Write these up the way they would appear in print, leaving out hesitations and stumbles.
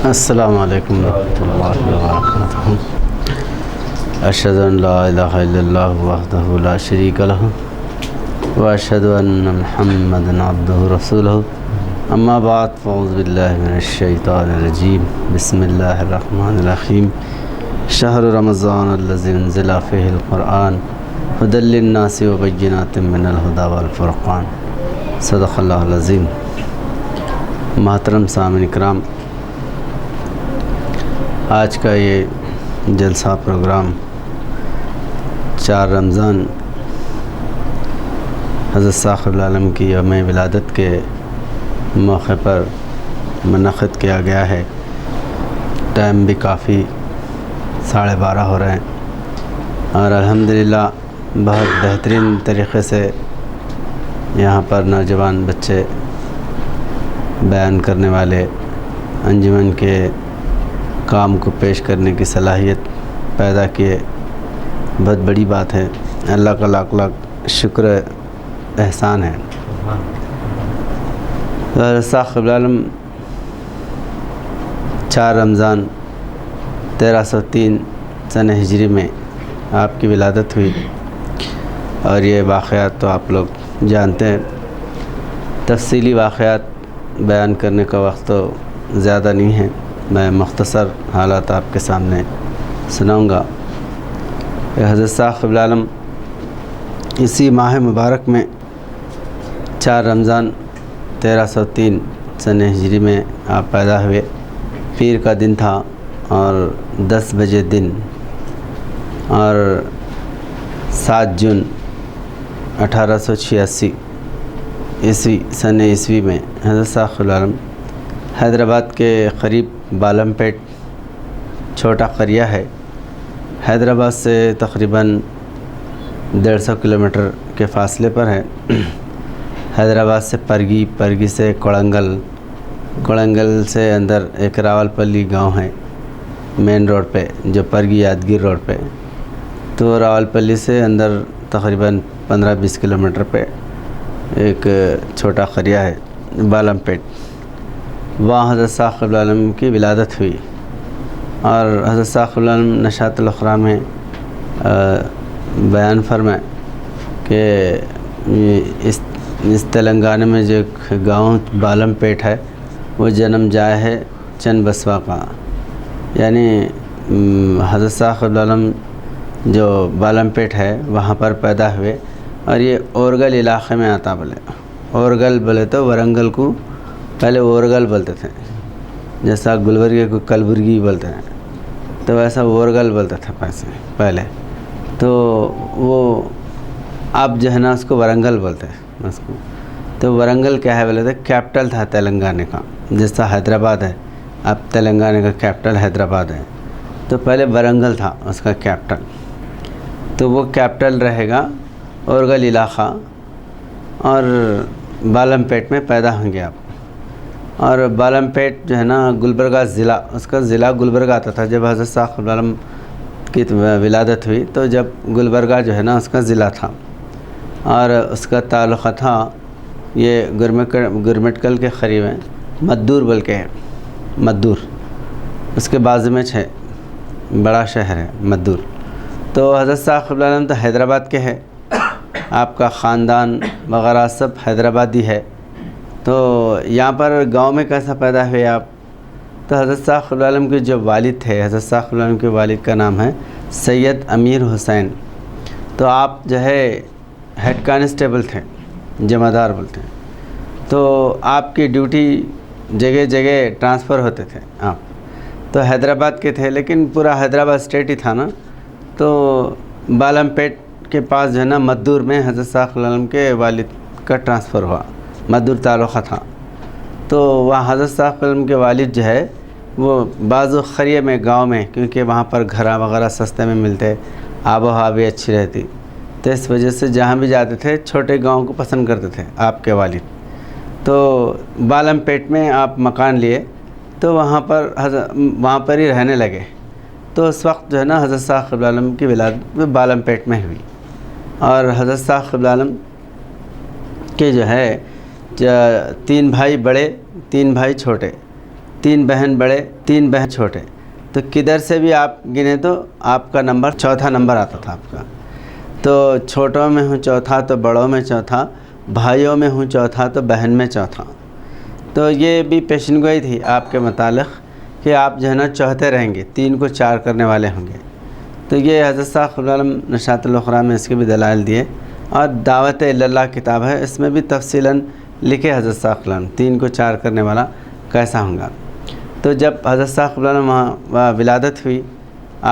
السلام علیکم ورحمۃ اللہ وبرکاتہ۔ اشہد ان لا الہ الا اللہ وحدہ لا شریک لہ واشہد ان محمدا عبدہ رسولہ، اما بعد فاعوذ باللہ من الشیطان الرجیم، بسم اللہ الرحمن الرحیم۔ شہر رمضان الذی انزل فیہ القرآن ھدی للناس وبینات من الھدی والفرقان، صدق اللہ العظیم۔ محترم سامعین کرام، آج کا یہ جلسہ پروگرام 4 رمضان حضرت صاحب العالم کی یوم ولادت کے موقع پر منعقد کیا گیا ہے۔ ٹائم بھی کافی 12:30 ہو رہے ہیں اور الحمدللہ بہت بہترین طریقے سے یہاں پر نوجوان بچے بیان کرنے والے انجمن کے کام کو پیش کرنے کی صلاحیت پیدا کیے، بہت بڑی بات ہے۔ اللہ کا لاکھ لاکھ شکر احسان ہے۔ صاحب العالم 4 رمضان 1303 سن ہجری میں آپ کی ولادت ہوئی، اور یہ واقعات تو آپ لوگ جانتے ہیں۔ تفصیلی واقعات بیان کرنے کا وقت تو زیادہ نہیں ہے، میں مختصر حالات آپ کے سامنے سناؤں گا۔ حضرت صاحب العالم اسی ماہ مبارک میں 4 رمضان 1303 سن ہجری میں آپ پیدا ہوئے۔ پیر کا دن تھا اور 10 بجے دن، اور 7 جون 1886 سن عیسوی میں حضرت صاحب العالم حیدرآباد کے قریب بالم پیٹ چھوٹا قریہ ہے، حیدرآباد سے تقریباً 150 کلومیٹر کے فاصلے پر ہے۔ حیدرآباد سے پرگی سے کوڑنگل سے اندر ایک راول پلی گاؤں ہے مین روڈ پہ، جو پرگی یادگیر روڈ پہ، تو راول پلی سے اندر تقریباً 15-20 کلومیٹر پہ ایک چھوٹا قریہ ہے بالم پیٹ۔ وہاں حضرت صاحب العالم کی ولادت ہوئی، اور حضرت صاحب العالم نشاط الاخرام میں بیان فرمائے کہ اس تلنگانہ میں جو ایک گاؤں بالم پیٹ ہے، وہ جنم جائے ہے چن بسوا کا، یعنی حضرت صاحب العالم جو بالم پیٹ ہے وہاں پر پیدا ہوئے، اور یہ اورگل علاقے میں آتا۔ اورگل بولے تو ورنگل کو پہلے اورگل بولتے تھے، جیسا گلبرگے کو کلبرگی بولتے ہیں، تو ویسا اورگل بولتا تھا پہلے۔ تو وہ اب جو ہے نا اس کو ورنگل بولتے ہیں اس کو۔ تو ورنگل کیا ہے بولے تو کیپٹل تھا تلنگانہ کا، جیسا حیدرآباد ہے، اب تلنگانہ کا کیپٹل حیدرآباد ہے، تو پہلے ورنگل تھا اس کا کیپٹل۔ تو وہ کیپٹل رہے گا اورگل علاقہ، اور بالم پیٹ میں پیدا ہوں گے آپ۔ اور بالم پیٹ جو ہے نا گلبرگہ ضلع، اس کا ضلع گلبرگہ آتا تھا جب حضرت صاحب العالم کی ولادت ہوئی، تو جب گلبرگہ جو ہے نا اس کا ضلع تھا، اور اس کا تعلقہ تھا یہ گرمٹکل کے قریب ہے، مدور بول کے ہے، مدور اس کے بازو میں ہے، بڑا شہر ہے مدور۔ تو حضرت صاحب العالم تو حیدرآباد کے ہے، آپ کا خاندان وغیرہ سب حیدرآبادی ہے۔ تو یہاں پر گاؤں میں کیسا پیدا ہوئے آپ؟ تو حضرت صاحب العالم کے جو والد تھے، حضرت صاحب العالم کے والد کا نام ہے سید امیر حسین۔ تو آپ جو ہے ہیڈ کانسٹیبل تھے، جمعدار بولتے ہیں۔ تو آپ کی ڈیوٹی جگہ جگہ ٹرانسفر ہوتے تھے آپ، تو حیدرآباد کے تھے، لیکن پورا حیدرآباد اسٹیٹ ہی تھا نا، تو بالم پیٹ کے پاس جو ہے نا مدور میں حضرت صاحب العالم کے والد کا ٹرانسفر ہوا، مدور تعلقہ تھا۔ تو وہاں حضرت صاحب العالم کے والد جو ہے وہ بعض قریے میں گاؤں میں، کیونکہ وہاں پر گھر وغیرہ سستے میں ملتے، آب و ہوا بھی اچھی رہتی، تو اس وجہ سے جہاں بھی جاتے تھے چھوٹے گاؤں کو پسند کرتے تھے آپ کے والد۔ تو بالم پیٹ میں آپ مکان لیے، تو وہاں پر ہی رہنے لگے۔ تو اس وقت جو ہے نا حضرت صاحب العالم کی ولادت بالم پیٹ میں ہوئی، اور حضرت صاحب العالم کے جو ہے 3 بھائی بڑے 3 بھائی چھوٹے، 3 بہن بڑے 3 بہن چھوٹے، تو کدھر سے بھی آپ گنے تو آپ کا نمبر چوتھا نمبر آتا تھا آپ کا۔ تو چھوٹوں میں ہوں چوتھا تو بڑوں میں چوتھا، بھائیوں میں ہوں چوتھا تو بہن میں چوتھا۔ تو یہ بھی پیشن گوئی تھی آپ کے متعلق کہ آپ جو ہے نا چوتھے رہیں گے، 3 کو 4 کرنے والے ہوں گے۔ تو یہ حضرت صاحب قبلہ العالم نشاط الاخری میں اس کے بھی دلائل دیے، اور دعوت اللہ کتاب ہے، اس میں بھی تفصیلاً لکھے حضرت صاحب قبلہ العالم 3 کو 4 کرنے والا کیسا ہوں گا۔ تو جب حضرت صاحب قبلہ العالم وہاں ولادت ہوئی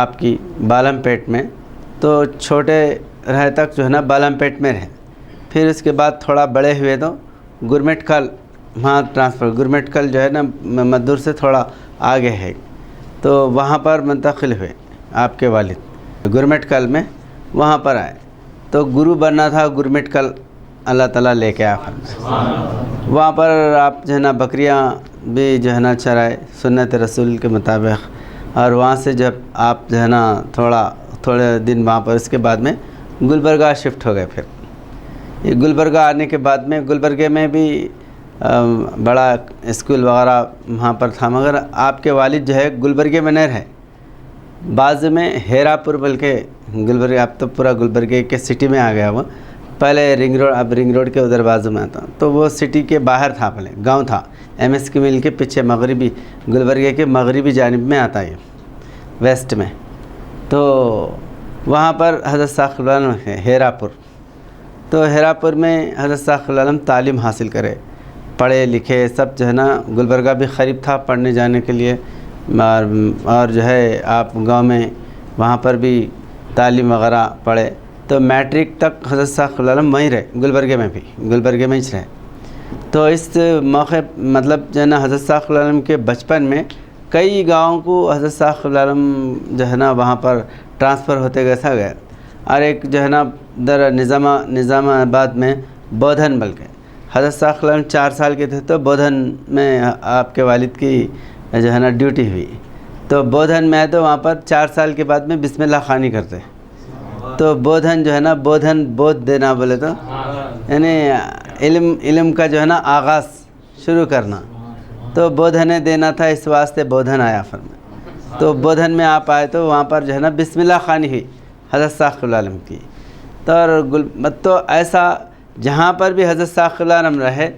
آپ کی بالم پیٹ میں، تو چھوٹے رہے تک جو ہے نا بالم پیٹ میں رہے، پھر اس کے بعد تھوڑا بڑے ہوئے تو گرمٹ کل وہاں ٹرانسفر، گرمٹ کل جو ہے نا مدور سے تھوڑا آگے ہے، تو وہاں پر منتقل ہوئے آپ کے والد گرمٹ کل میں، وہاں پر آئے تو گرو بننا تھا گرمٹ کل، اللہ تعالیٰ لے کے آیا وہاں پر آپ جو ہے نا بکریاں بھی جو ہے نا چرائے سنت رسول کے مطابق، اور وہاں سے جب آپ جو ہے نا تھوڑے دن وہاں پر اس کے بعد میں گلبرگہ شفٹ ہو گئے۔ پھر یہ گلبرگہ آنے کے بعد میں گلبرگے میں بھی بڑا اسکول وغیرہ وہاں پر تھا، مگر آپ کے والد جو ہے گلبرگے میں نہیں رہے، بعض میں ہیرا پور بلکہ گلبرگہ، اب تو پورا گلبرگے کے سٹی میں آ گیا وہ، پہلے رنگ روڈ، اب رنگ روڈ کے ادھر بازو میں آتا، تو وہ سٹی کے باہر تھا، پہلے گاؤں تھا، ایم ایس کی مل کے پیچھے مغربی گلبرگے کے مغربی جانب میں آتا ہے ویسٹ میں۔ تو وہاں پر حضرت صاحب قبلہ العالم ہے ہیرا پور، تو ہیرا پور میں حضرت صاحب قبلہ العالم تعلیم حاصل کرے، پڑھے لکھے سب جو ہے نا، گلبرگہ بھی قریب تھا پڑھنے جانے کے لیے، اور جو ہے آپ گاؤں میں وہاں پر بھی تعلیم وغیرہ پڑھے، تو میٹرک تک حضرت صاحب قبلہ العالم وہیں رہے، گلبرگے میں بھی، گلبرگے میں ہی رہے۔ تو اس موقع مطلب جو ہے نا حضرت صاحب قبلہ العالم کے بچپن میں کئی گاؤں کو حضرت صاحب قبلہ العالم جو ہے نا وہاں پر ٹرانسفر ہوتے گئے، اور ایک جو ہے نا در نظام آباد میں بودھن، بلکہ حضرت صاحب قبلہ العالم 4 سال کے تھے تو بودھن میں آپ کے والد کی جو ہے نا ڈیوٹی ہوئی، تو بودھن میں آئے تو وہاں پر 4 سال کے بعد میں بسم اللہ خوانی کرتے، تو بودھن جو ہے نا بودھن بودھ دینا بولے تو یعنی علم کا جو ہے نا آغاز شروع کرنا، تو بودھن دینا تھا، اس واسطے بودھن آیا فرما، تو بودھن میں آپ آئے تو وہاں پر جو ہے نا بسم اللہ خوانی ہوئی حضرت صاحب قبلہ العالم کی۔ تو ایسا جہاں پر بھی حضرت صاحب قبلہ العالم رہے،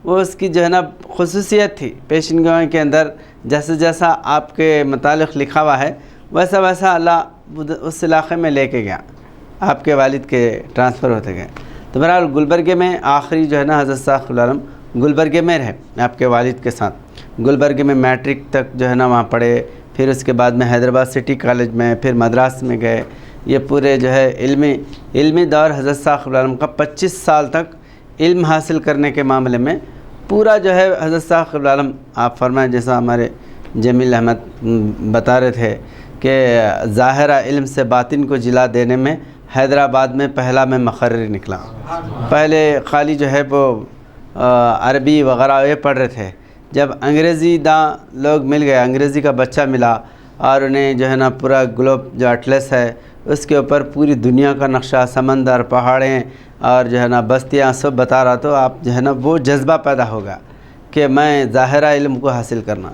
وہ اس کی جو ہے نا خصوصیت تھی پیشن گوئی کے اندر، جیسا آپ کے متعلق لکھا ہوا ہے ویسا ویسا اللہ اس علاقے میں لے کے گیا، آپ کے والد کے ٹرانسفر ہوتے گئے۔ تو بہرحال گلبرگے میں آخری جو ہے نا حضرت صاحب قبلہ العالم گلبرگے میں رہے آپ کے والد کے ساتھ، گلبرگے میں میٹرک تک جو ہے نا وہاں پڑھے، پھر اس کے بعد میں حیدرآباد سٹی کالج میں، پھر مدراس میں گئے۔ یہ پورے جو ہے علمی دور حضرت صاحب قبلہ العالم کا 25 سال تک علم حاصل کرنے کے معاملے میں پورا جو ہے حضرت صاحب قبلہ العالم، آپ فرمائیں جیسا ہمارے جمیل احمد بتا رہے تھے کہ ظاہرہ علم سے باطن کو جلا دینے میں حیدرآباد میں پہلا میں مقرر نکلا۔ پہلے خالی جو ہے وہ عربی وغیرہ یہ پڑھ رہے تھے، جب انگریزی لوگ مل گئے، انگریزی کا بچہ ملا، اور انہیں جو ہے نا پورا گلوب جو اٹلس ہے اس کے اوپر پوری دنیا کا نقشہ، سمندر، پہاڑیں اور جو ہے نا بستیاں سب بتا رہا، تو آپ جو ہے نا وہ جذبہ پیدا ہوگا کہ میں ظاہرہ علم کو حاصل کرنا،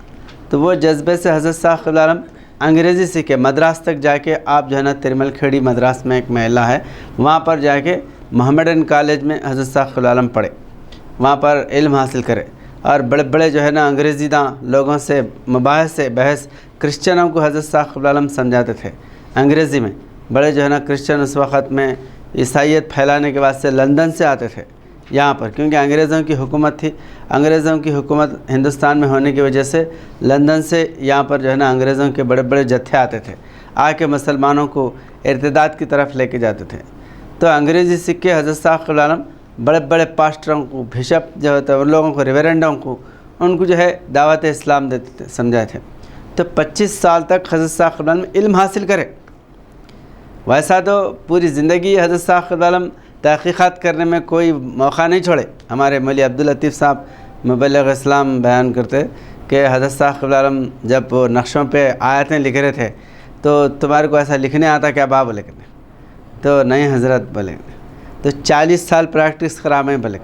تو وہ جذبے سے حضرت صاحب قبلہ العالم انگریزی سیکھے، مدراس تک جا کے آپ جو ہے نا ترمل کھیڑی مدراس میں ایک محلہ ہے، وہاں پر جا کے محمدن کالج میں حضرت صاحب قبلہ العالم پڑھے، وہاں پر علم حاصل کرے، اور بڑے بڑے جو ہے نا انگریزی لوگوں سے بحث کرسچنوں کو حضرت صاحب قبلہ العالم سمجھاتے تھے انگریزی میں۔ بڑے جو ہے نا کرسچن اس وقت میں عیسائیت پھیلانے کے واسطے لندن سے آتے تھے یہاں پر، کیونکہ انگریزوں کی حکومت تھی، انگریزوں کی حکومت ہندوستان میں ہونے کی وجہ سے لندن سے یہاں پر جو ہے نا انگریزوں کے بڑے بڑے جتھے آتے تھے، آ کے مسلمانوں کو ارتداد کی طرف لے کے جاتے تھے۔ تو انگریزی سیکھ کے حضرت صاحب قبلہ العالم بڑے بڑے پاسٹروں کو، بشپ جو ہوتے ہیں ان لوگوں کو، ریورنڈوں کو، ان کو جو ہے دعوت اسلام دیتے تھے، سمجھائے تھے۔ تو 25 سال تک حضرت صاحب قبلہ العالم علم حاصل کرے، ویسا تو پوری زندگی حضرت صاحب قبلہ العالم تحقیقات کرنے میں کوئی موقع نہیں چھوڑے۔ ہمارے مولوی عبداللطیف صاحب مبلغ اسلام بیان کرتے کہ حضرت صاحب قبلہ العالم جب وہ نقشوں پہ آیتیں لکھ رہے تھے تو تمہارے کو ایسا لکھنے آتا کیا با بولے کہ تو نہیں حضرت بولے، تو 40 سال پریکٹس کرا میں بولے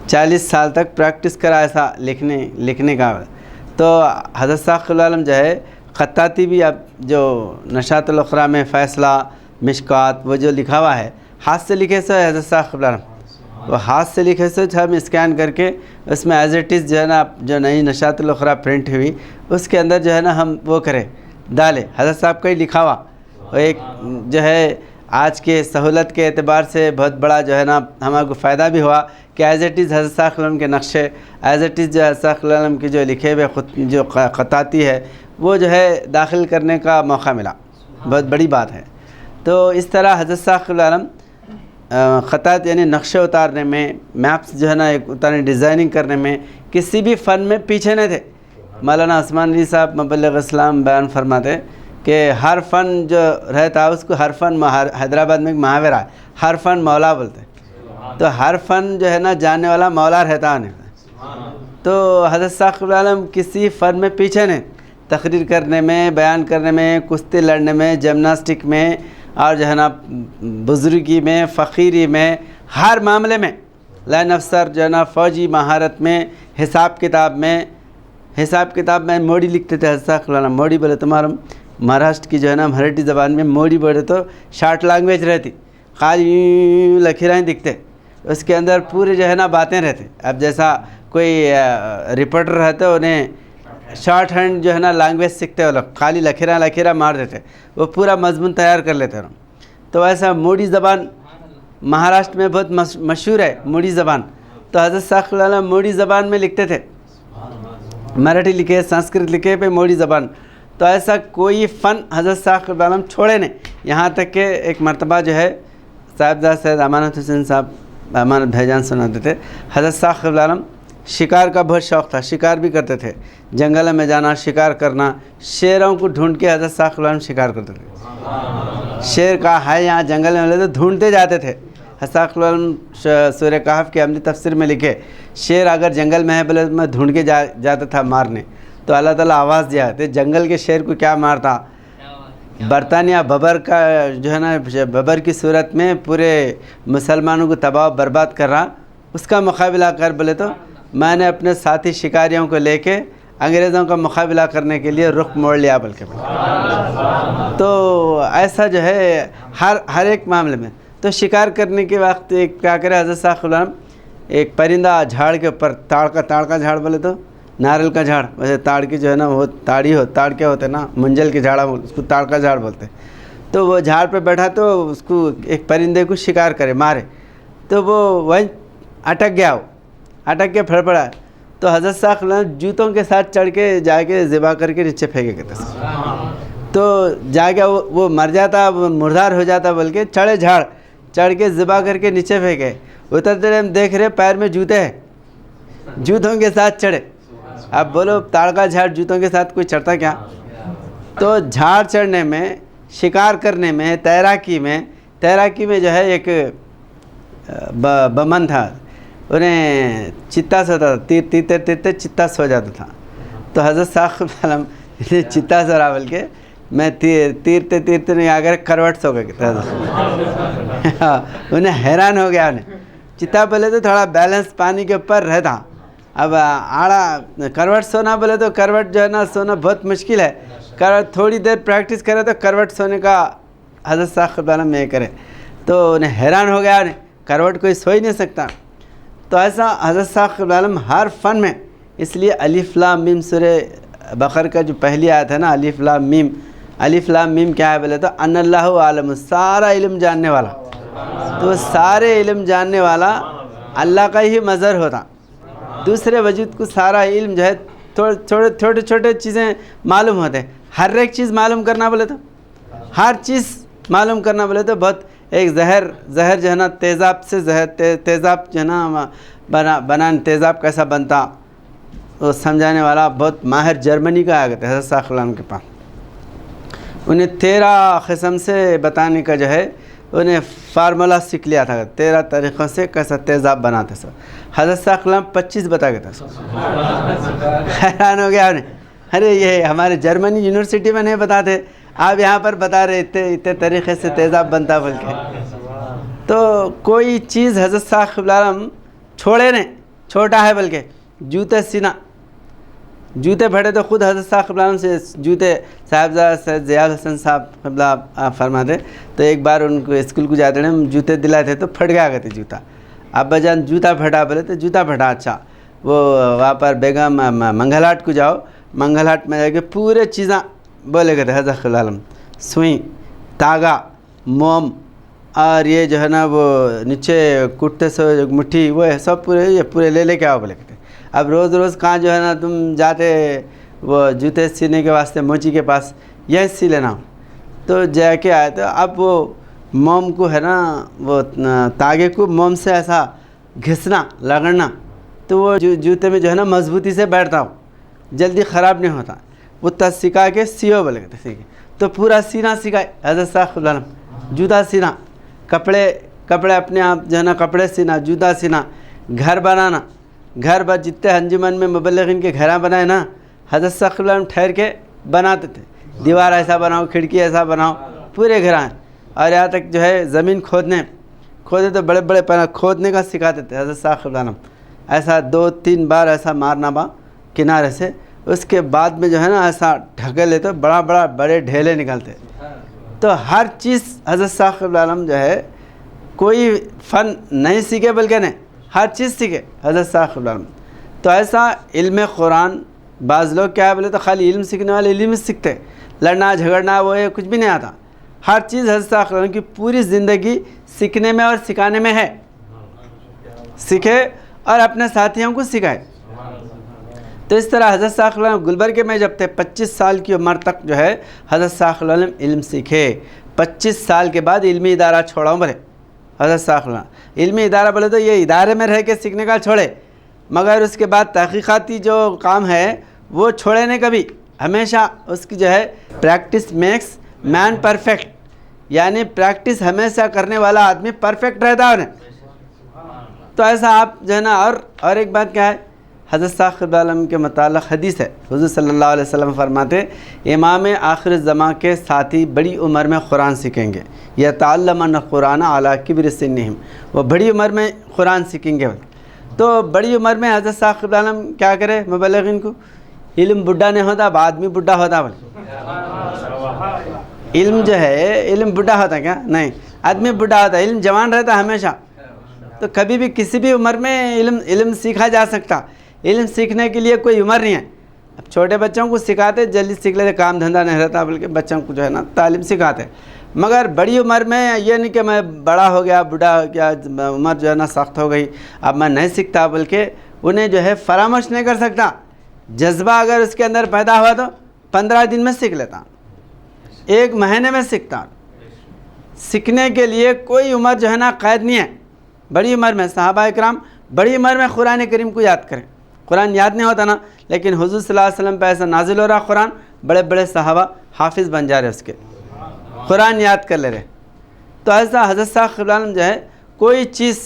40 سال تک پریکٹس کرا ایسا لکھنے کا. تو حضرت ثاقب العالم جو ہے خطاطی بھی اب جو نشاط الاخری میں فیصلہ مشکات وہ جو لکھا ہوا ہے ہاتھ سے لکھے سو حضرت ثاقب العالم وہ ہاتھ سے لکھے سو ہم اسکین کر کے اس میں ایز اٹ از جو ہے نا جو نئی نشاط الاخری پرنٹ ہوئی اس کے اندر جو ہے نا ہم وہ کریں ڈالے حضرت صاحب کا ہی لکھا ہوا. ایک جو ہے آج کے سہولت کے اعتبار سے بہت بڑا جو ہے نا ہمارے کو فائدہ بھی ہوا کہ ایز اٹ از حضرت ثاقب العالم کے نقشے ایز اٹ از جو حضرت ثاقب العالم کی جو لکھے ہوئے جو خطاطی ہے وہ جو ہے داخل کرنے کا موقع ملا. بہت بڑی بات ہے. تو اس طرح حضرت ثاقب العالم خطاط یعنی نقشے اتارنے میں میپس جو ہے نا ایک اتارنے ڈیزائننگ کرنے میں کسی بھی فن میں پیچھے نہیں تھے. مولانا عثمان علی صاحب مبلغ اسلام بیان فرماتے کہ ہر فن جو رہتا اس کو ہر فن حیدرآباد میں ایک محاورہ ہے ہر فن مولا بولتے. تو ہر فن جو ہے نا جاننے والا مولا رہتا نہیں. تو حضرت ثاقب العالم کسی فن میں پیچھے نہیں. تقریر کرنے میں بیان کرنے میں کشتی لڑنے میں جمناسٹک میں اور جو ہے نا بزرگی میں فقیری میں ہر معاملے میں لائن افسر جو ہے نا فوجی مہارت میں حساب کتاب میں موڑی لکھتے تھے حضرت ثاقب العالم. موڑی بولے تمہارا مہاراشٹر کی جو ہے نا مراٹھی زبان میں موڑی بولے تو شارٹ لینگویج رہتی خالی لکیریں دکھتے اس کے اندر پورے جو ہے نا باتیں رہتے. اب جیسا کوئی رپورٹر رہتے انہیں شارٹ ہینڈ جو ہے نا لینگویج سیکھتے وہ لوگ خالی لکیریں مار دیتے وہ پورا مضمون تیار کر لیتے. تو ایسا موڑی زبان مہاراشٹر میں بہت مشہور ہے موڑی زبان. تو حضرت ثاقب العالم موڑی زبان میں لکھتے تھے مراٹھی لکھے سنسکرت لکھے پہ موڑی زبان. تو ایسا کوئی فن حضرت ثاقب العالم چھوڑے نہیں. یہاں تک کہ ایک مرتبہ جو ہے صاحبزادہ سید امانت حسین صاحب امانت بھیجان سناتے تھے حضرت ثاقب العالم شکار کا بہت شوق تھا شکار بھی کرتے تھے جنگل میں جانا شکار کرنا شیروں کو ڈھونڈ کے حضرت ثاقب العالم شکار کرتے تھے. شیر کا ہے یہاں جنگل میں ملے تو ڈھونڈتے جاتے تھے. حضرت ثاقب العالم سورہ کہف کے عملی تفسیر میں لکھے شیر اگر جنگل میں ہے بولے میں ڈھونڈ کے جاتا تھا مارنے. تو اللہ تعالیٰ آواز دیا تو جنگل کے شیر کو کیا مارتا. برطانیہ ببر کا جو ہے نا ببر کی صورت میں پورے مسلمانوں کو تباہ برباد کر رہا اس کا مقابلہ کر بولے تو میں نے اپنے ساتھی شکاریوں کو لے کے انگریزوں کا مقابلہ کرنے کے لیے رخ موڑ لیا بلکہ. تو ایسا جو ہے ہر ایک معاملے میں. تو شکار کرنے کے وقت کیا کرے حضرت ثاقب العالم ایک پرندہ جھاڑ کے اوپر تاڑ کا جھاڑ بولے تو ناریل کا جھاڑ ویسے تاڑ کی جو ہے نا وہ تاڑ کے ہوتے نا منجل کے جھاڑا اس کو تاڑ کا جھاڑ بولتے. تو وہ جھاڑ پہ بیٹھا تو اس کو ایک پرندے کو شکار کرے مارے تو وہ وہیں اٹک گیا اٹک کے پھڑ پڑا. تو حضرت ثاقب العالم جوتوں کے ساتھ چڑھ کے جا کے ذبح کر کے نیچے پھینکے کرتے. تو جا کے وہ مر جاتا وہ مردار ہو جاتا بلکہ چڑھ کے ذبح کر کے نیچے پھینکے. اترتے رہے ہم دیکھ رہے پیر میں جوتے ہیں جوتوں کے ساتھ چڑھے. اب بولو تاڑ کا جھاڑ جوتوں کے ساتھ کوئی چڑھتا کیا. تو جھاڑ چڑھنے میں شکار کرنے میں تیراکی میں جو ہے ایک بمن تھا انہیں چتا سوتا تھا تیرتے چتا سو جاتا تھا. تو حضرت ثاقب العالم چتا سو رہا بلکہ میں تیرتے نہیں آ کر کروٹ سو گیا. انہیں حیران ہو گیا انہیں چتا بولے تو تھوڑا بیلنس پانی کے اوپر رہتا. اب آڑا کروٹ سونا بولے تو کروٹ جو ہے نا سونا بہت مشکل ہے. کروٹ تھوڑی دیر پریکٹس کرے تو کروٹ سونے کا حضرت ثاقب العالم میں کرے. تو انہیں حیران ہو گیا انہیں کروٹ کوئی سو ہی نہیں سکتا. تو ایسا حضرت ثاقب العالم ہر فن میں اس لیے الف لام میم سورہ بقرہ کا جو پہلی آیت ہے نا الف لام میم کیا ہے بولے تو ان اللہ عالم سارا علم جاننے والا. تو سارے علم جاننے والا اللہ کا ہی مظہر ہوتا. دوسرے وجود کو سارا علم جو ہے چھوٹے چیزیں معلوم ہوتے. ہر ایک چیز معلوم کرنا بولے تو ہر چیز معلوم کرنا بولے تو بہت ایک زہر جو ہے نا تیزاب سے تیزاب جو ہے نا بنان تیزاب کیسا بنتا وہ سمجھانے والا بہت ماہر جرمنی کا آ گیا تھا حضرت ثاقب العالم کے پاس. انہیں 13 قسم سے بتانے کا جو ہے انہیں فارمولا سیکھ لیا تھا 13 طریقوں سے کیسا تیزاب بناتے سو. حضرت ثاقب العالم 25 بتا گیا تھا. حیران ہو گیا انہیں ارے یہ ہمارے جرمنی یونیورسٹی میں نہیں بتاتے آپ یہاں پر بتا رہے اتنے طریقے سے تیزاب بنتا بلکہ. تو کوئی چیز حضرت ثاقب العالم چھوڑے نہیں چھوٹا ہے بلکہ جوتے سینا، جوتے پھٹے تو خود حضرت صاحب قبلہ سے جوتے صاحبزادہ سید ضیاء الحسن صاحب قبلہ فرماتے تو ایک بار ان کو اسکول کو جاتے ہیں جوتے دلائے تھے تو پھٹ گیا کرتے جوتا، ابا جان جوتا پھٹا بولے تو جوتا پھٹا، اچھا وہ وہاں پر بیگم منگل ہاٹ کو جاؤ، منگل ہاٹ میں جا کے پورے چیزاں بولے کرتے حضرت قبلہ عالم، سوئی، تاگا، موم اور یہ جو ہے نا وہ نیچے کٹتے سے مٹھی وہ سب پورے لے کے آؤ بولے کرتے۔ اب روز روز کہاں جو ہے نا تم جاتے وہ جوتے سینے کے واسطے موچی کے پاس، یہ سی لینا، تو جا کے آئے تو اب وہ موم کو ہے نا وہ تاگے کو موم سے ایسا گھسنا لگڑنا تو وہ جوتے میں جو ہے نا مضبوطی سے بیٹھتا ہو، جلدی خراب نہیں ہوتا، وہ تب سکھا کے سیو بولے کرتے سیکھے تو پورا سینا سکھائے حضرت صاحب قبلہ عالم، جوتا سینا، کپڑے اپنے آپ جو ہے نا کپڑے سینا، جوتا سینا، گھر بنانا، گھر بس جتنے انجمن میں مبلغین کے گھراں بنائے نا حضرت صاحب قبلہ عالم ٹھہر کے بناتے تھے، دیوار ایسا بناؤ، کھڑکی ایسا بناؤ، پورے گھراں، اور یہاں تک جو ہے زمین کھودے تو بڑے بڑے کھودنے کا سکھاتے تھے حضرت صاحب قبلہ عالم، ایسا 2-3 بار ایسا مارنا با کنارے سے، اس کے بعد میں جو ہے نا ایسا ڈھکے لیتے بڑے ڈھیلے نکلتے، تو ہر چیز حضرت صاحب قبلہ عالم جو ہے کوئی فن نہیں سیکھے بلکہ نہیں ہر چیز سیکھے حضرت صاحب قبلہ عالم۔ تو ایسا علم قرآن، بعض لوگ کیا بولے تو خالی علم سیکھنے والے علم سیکھتے، لڑنا جھگڑنا وہ یہ کچھ بھی نہیں آتا، ہر چیز حضرت صاحب قبلہ عالم کی پوری زندگی سیکھنے میں اور سکھانے میں ہے، سیکھے اور اپنے ساتھیوں کو سکھائے۔ تو اس طرح حضرت صاحب قبلہ عالم گلبرگے میں جب تھے 25 سال کی عمر تک جو ہے حضرت صاحب قبلہ عالم علم سیکھے، 25 سال کے بعد علمی ادارہ چھوڑاؤں بولے حضرت صاحب قبلہ عالم، علمی ادارہ بولے تو یہ ادارے میں رہ کے سیکھنے کا چھوڑے، مگر اس کے بعد تحقیقاتی جو کام ہے وہ چھوڑے نہیں کبھی، ہمیشہ اس کی جو ہے پریکٹس میکس مین پرفیکٹ، یعنی پریکٹس ہمیشہ کرنے والا آدمی پرفیکٹ رہتا ہے۔ تو ایسا آپ جو ہے نا اور ایک بات کیا ہے، حضرت صاحب قبلہ عالم کے متعلق حدیث ہے، حضور صلی اللہ علیہ وسلم فرماتے امام آخر الزماں کے ساتھی بڑی عمر میں قرآن سیکھیں گے، یتعلمون القرآن علی کبر سنہم، وہ بڑی عمر میں قرآن سیکھیں گے۔ تو بڑی عمر میں حضرت صاحب قبلہ عالم کیا کرے مبلغین کو، علم بڈھا نہیں ہوتا، اب آدمی بڈھا ہوتا بولے، علم جو ہے علم بڈھا ہوتا کیا نہیں، آدمی بڈھا ہوتا، علم جوان رہتا ہمیشہ، تو کبھی بھی کسی بھی عمر میں علم سیکھا جا سکتا، علم سیکھنے کے لیے کوئی عمر نہیں ہے۔ اب چھوٹے بچوں کو سکھاتے جلدی سیکھ لیتے، کام دھندہ نہیں رہتا بلکہ بچوں کو جو ہے نا تعلیم سکھاتے، مگر بڑی عمر میں یہ نہیں کہ میں بڑا ہو گیا بوڑھا ہو گیا عمر جو ہے نا سخت ہو گئی اب میں نہیں سیکھتا، بلکہ انہیں جو ہے فراموش نہیں کر سکتا، جذبہ اگر اس کے اندر پیدا ہوا تو 15 دن میں سیکھ لیتا، 1 مہینے میں سیکھتا۔ سیکھنے کے لیے کوئی عمر جو ہے نا قید نہیں ہے، بڑی عمر میں صحابہ اکرام بڑی عمر میں قرآن کریم کو یاد کریں، قرآن یاد نہیں ہوتا نا، لیکن حضور صلی اللہ علیہ وسلم پہ ایسا نازل ہو رہا قرآن، بڑے بڑے صحابہ حافظ بن جا رہے اس کے، قرآن یاد کر لے رہے۔ تو ایسا حضرت صاحب قبلہ عالم جو ہے کوئی چیز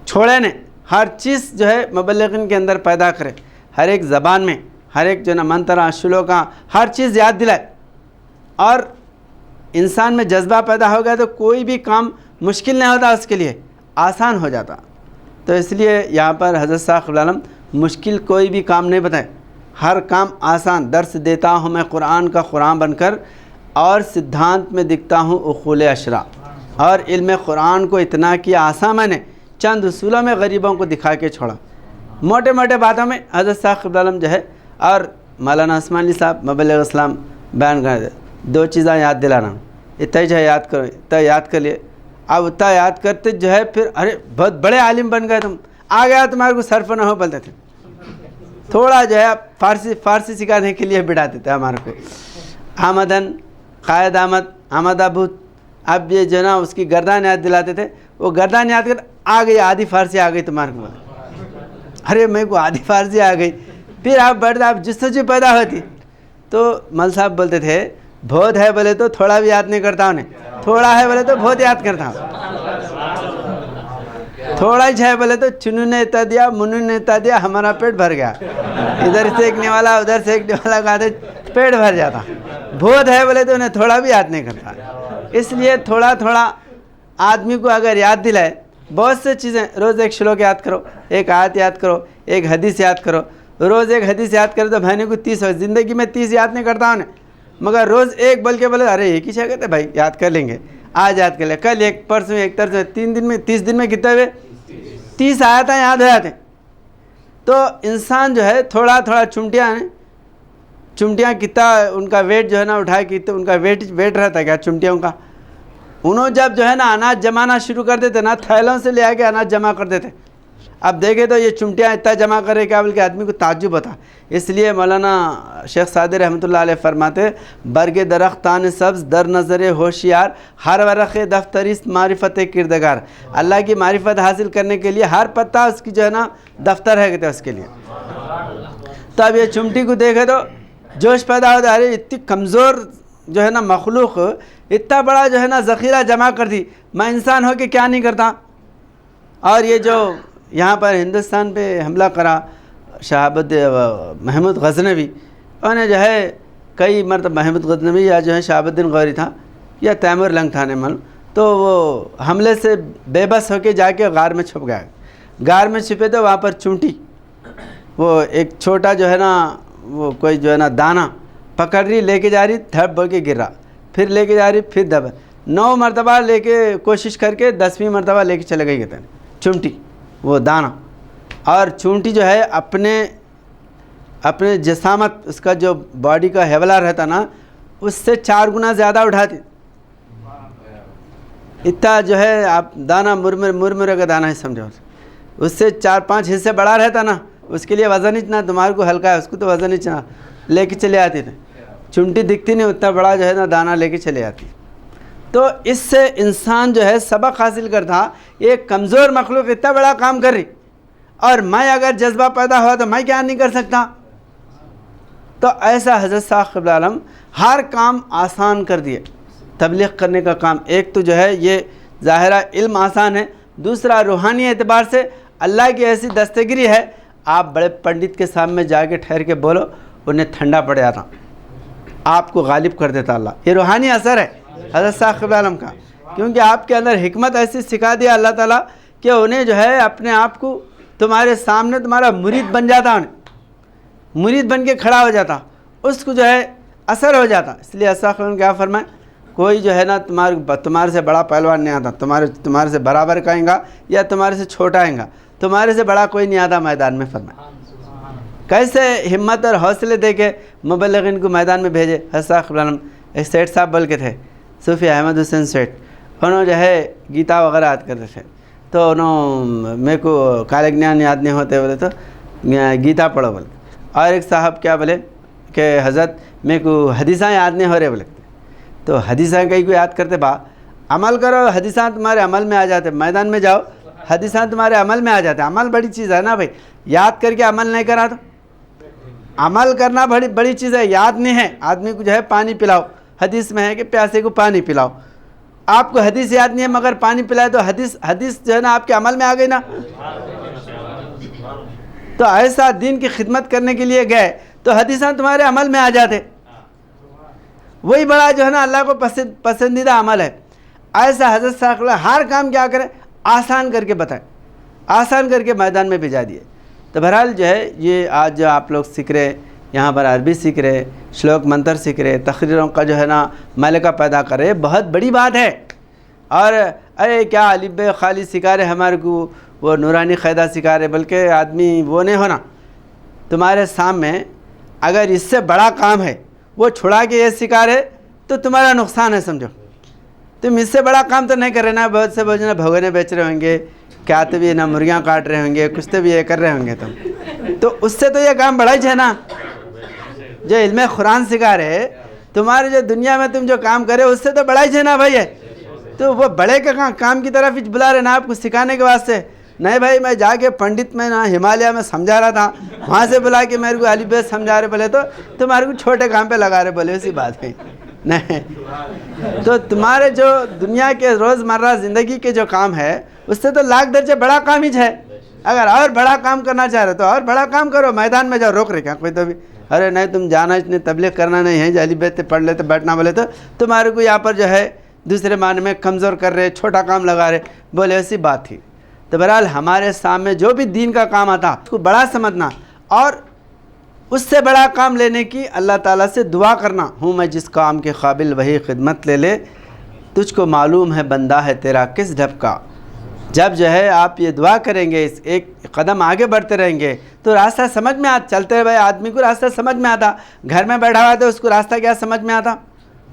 چھوڑے نہیں، ہر چیز جو ہے مبلغین کے اندر پیدا کرے، ہر ایک زبان میں ہر ایک جو ہے نا منترا شلوکاں ہر چیز یاد دلائے، اور انسان میں جذبہ پیدا ہو گیا تو کوئی بھی کام مشکل نہیں ہوتا، اس کے لیے آسان ہو جاتا۔ تو اس لیے یہاں پر حضرت صاحب قبلہ عالم مشکل کوئی بھی کام نہیں بتائے، ہر کام آسان، درس دیتا ہوں میں قرآن کا قرآن بن کر، اور سدھانت میں دکھتا ہوں اخول اشرا، اور علم قرآن کو اتنا کیا آسان میں نے چند اصولوں میں غریبوں کو دکھا کے چھوڑا، موٹے موٹے باتوں میں حضرت صاحب قبلہ عالم جو ہے۔ اور مولانا عثمان علی صاحب مبلغ اسلام بیان کر دے 2 چیزیں یاد دلانا، اتنا جو ہے یاد کرو، اتنا یاد کر لیے، اب اتنا یاد کرتے جو ہے پھر ارے بہت بڑے عالم بن گئے تم، آ گیا تمہارے کو صرف نہ ہو بولتے تھے، تھوڑا جو ہے فارسی سکھانے کے لیے بٹھاتے تھے ہمارے کو، آمدن قائد آمد ابود، اب یہ جو ہے نا اس کی گردان یاد دلاتے تھے، وہ گردان یاد کر آ گئی آدھی فارسی آ گئی تمہارے کو، ارے میرے کو آدھی فارسی آ گئی، پھر آپ بڑھتے آپ جستجو پیدا ہوتی، تو مل صاحب بولتے تھے بہت ہے بولے تو تھوڑا بھی یاد نہیں کرتا انہیں، تھوڑا ہے بولے تو بہت یاد کرتا ہوں، تھوڑا ہی ہے بولے تو چنو نے اتنا دیا منو نے اتنا دیا ہمارا پیٹ بھر گیا، ادھر سیکھنے والا ادھر سیکھنے والا کہتے پیٹ بھر جاتا، بہت ہے بولے تو انہیں تھوڑا بھی یاد نہیں کرتا۔ اس لیے تھوڑا تھوڑا آدمی کو اگر یاد دلائے بہت سے چیزیں، روز ایک شلوک یاد کرو، ایک آیت یاد کرو، ایک حدیث یاد کرو. روز ایک حدیث یاد کرو تو بہنوں کو 30 ہو. زندگی میں 30 یاد نہیں کرتا ہوں مگر روز ایک بلکہ بولے ارے ایک ہی شے کہتے بھائی یاد کر لیں گے، آج یاد کر لیں، کل ایک، پرسوں ایک، ترسوں 3 دن میں، 30 دن میں کتنے ہوئے؟ 30 آیتیں یاد ہو جاتے ہیں. تو انسان جو ہے تھوڑا تھوڑا چمٹیاں کتنا ان کا ویٹ جو ہے نا اٹھائے، کتنا ان کا ویٹ رہتا ہے کیا چمٹیوں کا. انہوں جب جو ہے نا اناج جمانا شروع کر دیتے نا، تھیلوں سے لے آ کے اناج جمع کر دیتے. اب دیکھے تو یہ چمٹیاں اتنا جمع کرے کیا بلکہ آدمی کو تعجب ہوتا. اس لیے مولانا شیخ سعدی رحمۃ اللہ علیہ فرماتے برگ درختان سبز در نظر ہوشیار، ہر ورق دفتریست معرفت کردگار. اللہ کی معرفت حاصل کرنے کے لیے ہر پتہ اس کی جو ہے نا دفتر ہے کہتے ہیں اس کے لیے. تو اب یہ چمٹی کو دیکھے تو جوش پیدا ہوتا ہے، ارے اتنی کمزور جو ہے نا مخلوق اتنا بڑا جو ہے نا ذخیرہ جمع کر دی، میں انسان ہو کے کیا نہیں کرتا. اور یہ جو یہاں پر ہندوستان پہ حملہ کرا شہاب محمود غزنوی، انہیں جو ہے کئی مرتبہ محمود غزنوی یا جو ہے شہاب الدین غوری تھا یا تیمور لنگ تھا نہیں معلوم، تو وہ حملے سے بے بس ہو کے جا کے غار میں چھپ گیا. غار میں چھپے تو وہاں پر چونٹی وہ ایک چھوٹا جو ہے نا وہ کوئی جو ہے نا دانہ پکڑ رہی، لے کے جا رہی، دھڑ بول کے گر رہا، پھر لے کے جا رہی، پھر دبا، 9 مرتبہ لے کے کوشش کر کے 10ویں مرتبہ لے کے چلے گئی کہتے ہیں چمٹی وہ دانہ. اور چونٹی جو ہے اپنے جسامت، اس کا جو باڈی کا حوالہ رہتا نا اس سے 4 گنا زیادہ اٹھاتی. اتنا جو ہے آپ دانہ مرمرے کا دانہ ہے سمجھو، اس سے 4-5 حصے بڑا رہتا نا، اس کے لیے وزن اتنا، تمہارے کو ہلکا ہے اس کو تو وزن اتنا لے کے چلے آتے تھے. چمٹی دکھتی نہیں، اتنا بڑا جو ہے نا دانہ لے کے چلے آتی. تو اس سے انسان جو ہے سبق حاصل کرتا، ایک کمزور مخلوق اتنا بڑا کام کر رہی، اور میں اگر جذبہ پیدا ہوا تو میں کیا نہیں کر سکتا. تو ایسا حضرت صاحب قبلہ عالم ہر کام آسان کر دیے. تبلیغ کرنے کا کام ایک تو جو ہے یہ ظاہرہ علم آسان ہے، دوسرا روحانی اعتبار سے اللہ کی ایسی دستگیری ہے، آپ بڑے پنڈت کے سامنے جا کے ٹھہر کے بولو، انہیں ٹھنڈا پڑ جاتا، آپ کو غالب کر دیتا اللہ. یہ روحانی اثر ہے حضرت صاحب قبلہ عالم کا، کیونکہ آپ کے اندر حکمت ایسی سکھا دیا اللہ تعالیٰ کہ انہیں جو ہے اپنے آپ کو تمہارے سامنے تمہارا مرید بن جاتا، انہیں مرید بن کے کھڑا ہو جاتا، اس کو جو ہے اثر ہو جاتا. اس لیے ایسا کیا فرمائے، کوئی جو ہے نا تمہارے سے بڑا پہلوان نہیں آتا، تمہارے سے برابر کا آئیں گا یا تمہارے سے چھوٹا آئیں گا، تمہارے سے بڑا کوئی نہیں آتا میدان میں. فرمائے کیسے ہمت اور حوصلے دے کے مبلغین کو میدان میں بھیجے. حضرت صاحب قبلہ عالم ایک سیٹ صاحب بول کے تھے، صوفی احمد حسین سیٹ، انہوں جو ہے گیتا وغیرہ یاد کرتے تھے. تو انہوں میرے کو کالے گنیان یاد نہیں ہوتے بولے تو گیتا پڑھو بولے. اور ایک صاحب کیا بولے کہ حضرت میرے کو حدیثاں یاد نہیں ہو رہے بولے. تو حدیثاں کئی کو یاد کرتے با عمل کرو، حدیثاں تمہارے عمل میں آ جاتے، میدان میں جاؤ حدیثاں تمہارے عمل میں آ جاتے. عمل بڑی چیز ہے نا بھائی، یاد کر کے عمل نہیں کرا تو عمل کرنا بڑی چیز ہے. یاد نہیں ہے، آدمی کو جو ہے پانی پلاؤ، حدیث میں ہے کہ پیاسے کو پانی پلاؤ. آپ کو حدیث یاد نہیں ہے مگر پانی پلائے تو حدیث جو ہے نا آپ کے عمل میں آ گئی نا. تو ایسا دین کی خدمت کرنے کے لیے گئے تو حدیثاں تمہارے عمل میں آ جاتے. وہی بڑا جو ہے نا اللہ کو پسندیدہ عمل ہے. ایسا حضرت صاحب ہر کام کیا کریں آسان کر کے بتائیں، آسان کر کے میدان میں بھیجا دیے. تو بہرحال جو ہے یہ آج جو آپ لوگ سیکھ رہے، یہاں پر عربی سیکھ رہے، شلوک منتر سیکھ رہے، تقریروں کا جو ہے نا ملکہ پیدا کر رہے، بہت بڑی بات ہے. اور ارے کیا الف ب خالی سکھا رہے ہمارے کو، وہ نورانی قاعدہ سکھا رہے، بلکہ آدمی وہ نہیں ہونا. تمہارے سامنے اگر اس سے بڑا کام ہے وہ چھڑا کے یہ سکھا رہے تو تمہارا نقصان ہے سمجھو. تم اس سے بڑا کام تو نہیں کر رہے نا، بہت سے بوجھنا بھگونے بیچ رہے ہوں گے، کیا تو بھی نا مرغیاں کاٹ رہے ہوں گے، کچھ تو بھی یہ کر رہے ہوں گے تم. تو اس سے تو یہ کام بڑا ہی ہے نا، جو علم قرآن سکھا رہے، تمہارے جو دنیا میں تم جو کام کرے اس سے تو بڑا ہی ہے نا بھائی ہے. تو وہ بڑے کا کام کی طرف بلا رہے نا آپ کو سکھانے کے واسطے. نہیں بھائی میں جا کے پنڈت میں نا ہمالیہ میں سمجھا رہا تھا، وہاں سے بلا کے میرے کو الف ب سمجھا رہے بولے تو تمہارے کو چھوٹے کام پہ لگا رہے بولے، اسی بات ہے نہیں. تو تمہارے جو دنیا کے روزمرہ زندگی کے جو کام ہے اس سے تو لاکھ درجے بڑا کام ہی ہے. اگر اور بڑا کام کرنا چاہ رہے تو اور بڑا کام کرو، میدان میں جاؤ. روک رہے کیا کوئی تو بھی؟ ارے نہیں تم جانا اتنی تبلیغ کرنا نہیں ہے، الف ب پڑھ لیتے بیٹھنا بولے تو تمہارے کو یہاں پر جو ہے دوسرے معنی میں کمزور کر رہے، چھوٹا کام لگا رہے بولے، ایسی بات تھی. تو بہرحال ہمارے سامنے جو بھی دین کا کام آتا اس کو بڑا سمجھنا اور اس سے بڑا کام لینے کی اللہ تعالیٰ سے دعا کرنا، ہوں میں جس کام کے قابل وہی خدمت لے لے، تجھ کو معلوم ہے بندہ ہے تیرا کس ڈھب کا۔ جب جو ہے آپ یہ دعا کریں گے، اس ایک قدم آگے بڑھتے رہیں گے تو راستہ سمجھ میں آتا، چلتے ہوئے آدمی کو راستہ سمجھ میں آتا، گھر میں بیٹھا ہوا تھا اس کو راستہ کیا سمجھ میں آتا،